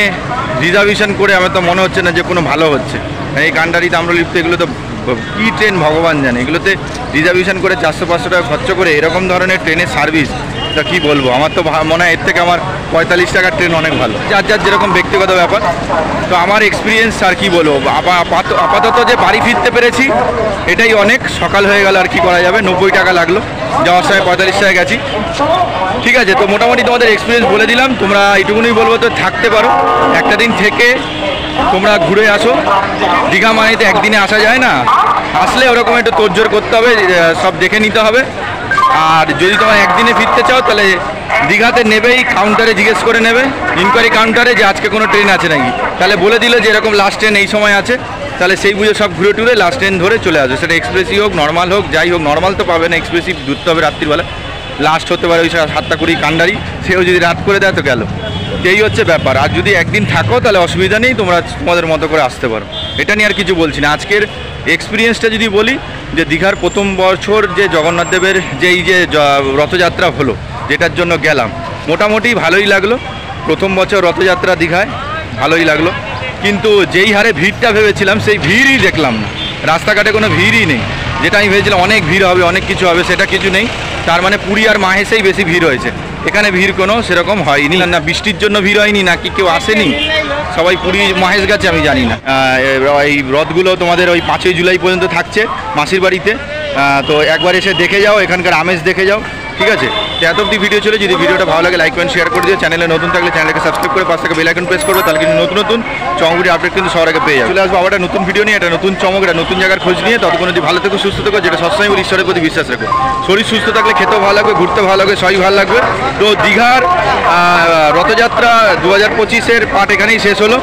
রিজার্ভেশন করে আমার তো মনে হচ্ছে না যে কোনো ভালো হচ্ছে। এই কান্ডারি তাম্রলিপ্ত এগুলো তো কী ট্রেন ভগবান জানে, এগুলোতে রিজার্ভেশন করে 400-500 টাকা খরচ করে এরকম ধরনের ট্রেনের সার্ভিস, তা কী বলবো। আমার তো মনে হয় এর থেকে আমার 45 টাকার ট্রেন অনেক ভালো, যার যেরকম ব্যক্তিগত ব্যাপার। তো আমার এক্সপিরিয়েন্স আর কি বলবো, আপাতত যে বাড়ি ফিরতে পেরেছি এটাই অনেক। সকাল হয়ে গেল, আর কি করা যাবে, 90 টাকা লাগলো, যাওয়ার সময় 45 টাকা গেছি। ঠিক আছে, তো মোটামুটি তোমাদের এক্সপিরিয়েন্স বলে দিলাম। তোমরা এইটুকুনি বলবো, তো থাকতে পারো, একটা দিন থেকে তোমরা ঘুরে আসো। দীঘা মানে তো একদিনে আসা যায় না, আসলে ওরকম একটু তোড়জোড় করতে হবে, সব দেখে নিতে হবে। আর যদি তোমরা একদিনে ফিরতে চাও তাহলে দীঘাতে নেবেই, কাউন্টারে জিজ্ঞেস করে নেবে, ইনকোয়ারি কাউন্টারে, যে আজকে কোনো ট্রেন আছে নাকি। তাহলে বলে দিলে যে এরকম লাস্ট ট্রেন এই সময় আছে, তাহলে সেই বুঝে সব ঘুরে টুরে লাস্ট ট্রেন ধরে চলে আসবে। সেটা এক্সপ্রেসই হোক, নর্মাল হোক, যাই হোক। নর্মাল তো পাবে না, এক্সপ্রেসই ঘুরতে হবে রাত্রিবেলা। লাস্ট হতে পারে ওই 7টা 20 কান্ডারি, সেও যদি রাত করে দেয় তো গেল। এই হচ্ছে ব্যাপার। আর যদি একদিন থাকো তাহলে অসুবিধা নেই, তোমরা তোমাদের মতো করে আসতে পারো। এটা নিয়ে আর কিছু বলছি না। আজকের এক্সপিরিয়েন্সটা যদি বলি, যে দীঘার প্রথম বছর যে জগন্নাথ দেবের যে এই যে রথযাত্রা হলো, যেটার জন্য গেলাম, মোটামুটি ভালোই লাগলো। প্রথম বছর রথযাত্রা দীঘায় ভালোই লাগলো, কিন্তু যেই হারে ভিড়টা ভেবেছিলাম সেই ভিড়ই দেখলাম না। রাস্তাঘাটে কোনো ভিড়ই নেই। যেটা আমি ভেবেছিলাম অনেক ভিড় হবে, অনেক কিছু হবে, সেটা কিছু নেই। তার মানে পুরী আর মাহেশেই বেশি ভিড় হয়েছে, এখানে ভিড় কোনো সেরকম হয়নি। না বৃষ্টির জন্য ভিড় হয়নি, নাকি কেউ আসেনি, সবাই পুরী মাহেশ গেছে, আমি জানি না। এই রথগুলো তোমাদের ওই 5ই জুলাই পর্যন্ত থাকছে মাসির বাড়িতে। তো একবার এসে দেখে যাও, এখানকার আমেজ দেখে যাও, ঠিক আছে। তো এত অবধি ভিডিও ছিল। যদি ভিডিওটা ভালো লাগে লাইক কমেন্ট শেয়ার করে দিও। চ্যানেলে নতুন থাকলে চ্যানেলকে সাবস্ক্রাইব করে পাশ থেকে বেল আইকন প্রেস করবে, তাহলে কিন্তু নতুন চমকগুলি আপডেট কিন্তু সবার আগে পেয়ে যাবে। চলে আসবো আবার একটা নতুন ভিডিও নিয়ে, একটা নতুন চমক, একটা নতুন জায়গার খোঁজ নিয়ে। ততক্ষণ যদি ভালো থেকো, সুস্থ থেকো, যেটা সবসময় বলি, ঈশ্বরের প্রতি বিশ্বাস রাখো। শরীর সুস্থ থাকলে খেতেও ভালো লাগবে, ঘুরতে ভালো লাগবে, সবই ভালো লাগবে। তো দীঘার রথযাত্রা 2025-এর পার্ট এখানেই শেষ হলো।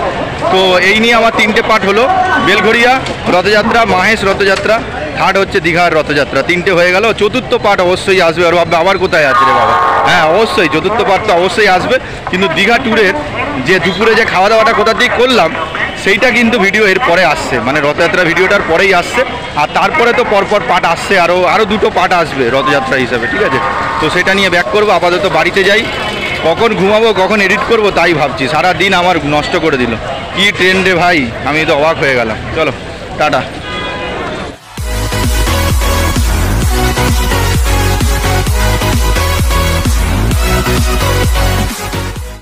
তো এই নিয়ে আমার 3টে পার্ট হলো, বেলঘরিয়া রথযাত্রা, মাহেশ রথযাত্রা, থার্ড হচ্ছে দীঘার রথযাত্রা। 3টে হয়ে গেল। চতুর্থ পার্ট অবশ্যই আসবে। আর আবার কোথায় আছে রে বাবা? হ্যাঁ, অবশ্যই চতুর্থ পার্ট তো অবশ্যই আসবে। কিন্তু দীঘা ট্যুরের যে দুপুরে যে খাওয়া দাওয়াটা কোথা দিয়ে করলাম, সেইটা কিন্তু ভিডিও এর পরে আসছে, মানে রথযাত্রা ভিডিওটার পরেই আসছে। আর তারপরে তো পরপর পার্ট আসছে, আরও 2টো পার্ট আসবে রথযাত্রা হিসাবে, ঠিক আছে। তো সেটা নিয়ে ব্যাক করবো। আপাতত বাড়িতে যাই, কখন ঘুমাবো, কখন এডিট করব তাই ভাবছি। সারা দিন আমার নষ্ট করে দিল। কি ট্রেন রে ভাই, আমি তো অবাক হয়ে গেলাম। চলো টাটা।